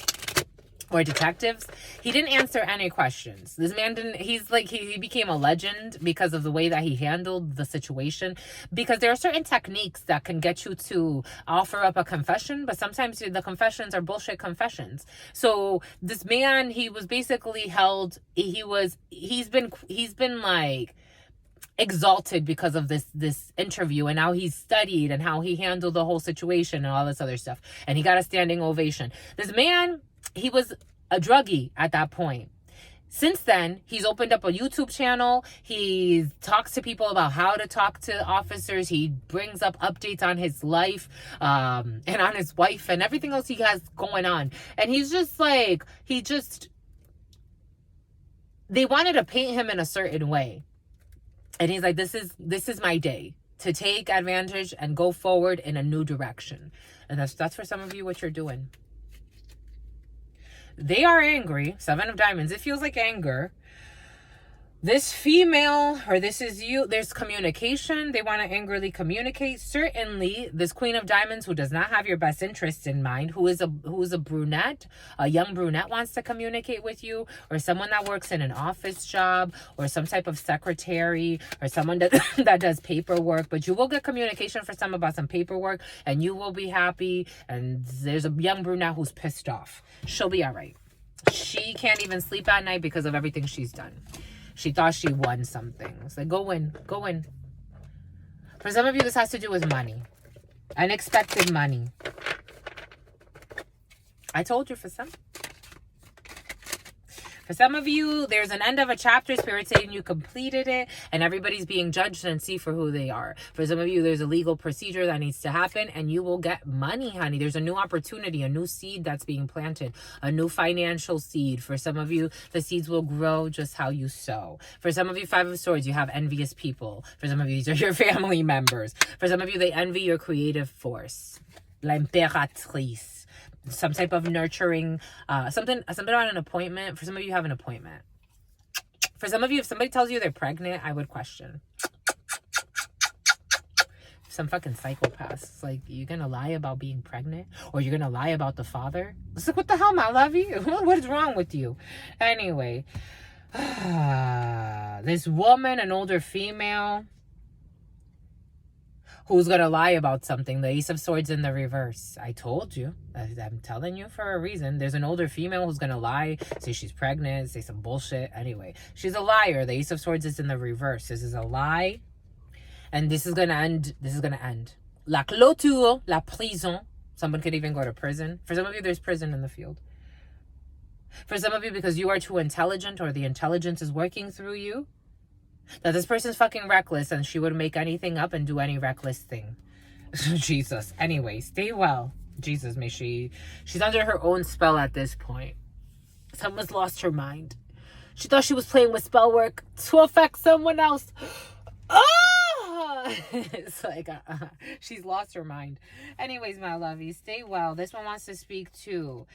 or detectives, he didn't answer any questions. This man didn't, he became a legend because of the way that he handled the situation, because there are certain techniques that can get you to offer up a confession, but sometimes the confessions are bullshit confessions. So this man, he was basically held, he's been like exalted because of this interview, and how he's studied and how he handled the whole situation and all this other stuff, and he got a standing ovation. This man, he was a druggie at that point. Since then, he's opened up a YouTube channel. He talks to people about how to talk to officers. He brings up updates on his life and on his wife and everything else he has going on. And he's just like, they wanted to paint him in a certain way. And he's like, this is my day to take advantage and go forward in a new direction. And that's for some of you what you're doing. They are angry. 7 of Diamonds. It feels like anger. This female, or this is you, there's communication. They want to angrily communicate. Certainly, this Queen of Diamonds who does not have your best interests in mind, who is a brunette, a young brunette, wants to communicate with you, or someone that works in an office job, or some type of secretary, or someone that does paperwork. But you will get communication for some about some paperwork, and you will be happy. And there's a young brunette who's pissed off. She'll be all right. She can't even sleep at night because of everything she's done. She thought she won something. It's like, go in. For some of you, this has to do with money. Unexpected money. I told you for some. For some of you, there's an end of a chapter. Spirit saying you completed it, and everybody's being judged and see for who they are. For some of you, there's a legal procedure that needs to happen, and you will get money, honey. There's a new opportunity, a new seed that's being planted, a new financial seed. For some of you, the seeds will grow just how you sow. For some of you, 5 of Swords, you have envious people. For some of you, these are your family members. For some of you, they envy your creative force. La Imperatrice. Some type of nurturing, something on an appointment. For some of you, have an appointment. For some of you, if somebody tells you they're pregnant, I would question. Some fucking psychopaths. It's like, you're gonna lie about being pregnant, or you're gonna lie about the father. It's like, what the hell, I love you. What is wrong with you? Anyway, this woman, an older female, who's gonna lie about something. The Ace of Swords in the reverse. I told you. I'm telling you for a reason. There's an older female who's gonna lie, say she's pregnant, say some bullshit. Anyway, she's a liar. The Ace of Swords is in the reverse. This is a lie, and this is gonna end. La clôture, la prison. Someone could even go to prison. For some of you, there's prison in the field. For some of you, because you are too intelligent, or the intelligence is working through you, that this person's fucking reckless, and she would make anything up and do any reckless thing. Jesus. Anyway, stay well. Jesus, she's under her own spell at this point. Someone's lost her mind. She thought she was playing with spell work to affect someone else. It's like, she's lost her mind. Anyways, my lovies, stay well. This one wants to speak too.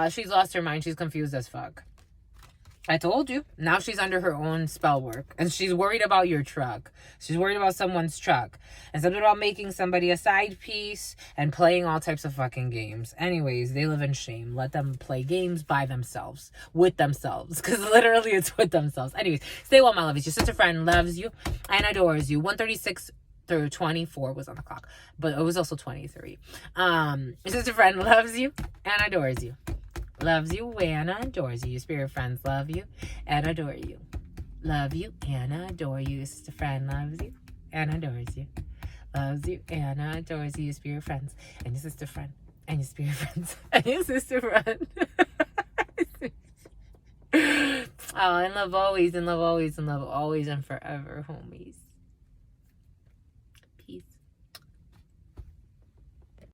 She's lost her mind. She's confused as fuck. I told you. Now she's under her own spell work. And she's worried about your truck. She's worried about someone's truck. And something about making somebody a side piece and playing all types of fucking games. Anyways, they live in shame. Let them play games by themselves. With themselves. Because literally it's with themselves. Anyways, stay well, my lovies. Your sister friend loves you and adores you. 136 through 24 was on the clock. But it was also 23. Your sister friend loves you and adores you. Loves you and adores you. Your spirit friends love you and adore you. Love you and adore you. Your sister friend loves you and adores you. Loves you and adores you. Your spirit friends and your sister friend and your spirit friends and your sister friend. Oh, in love always, in love always, in love always and forever, homies.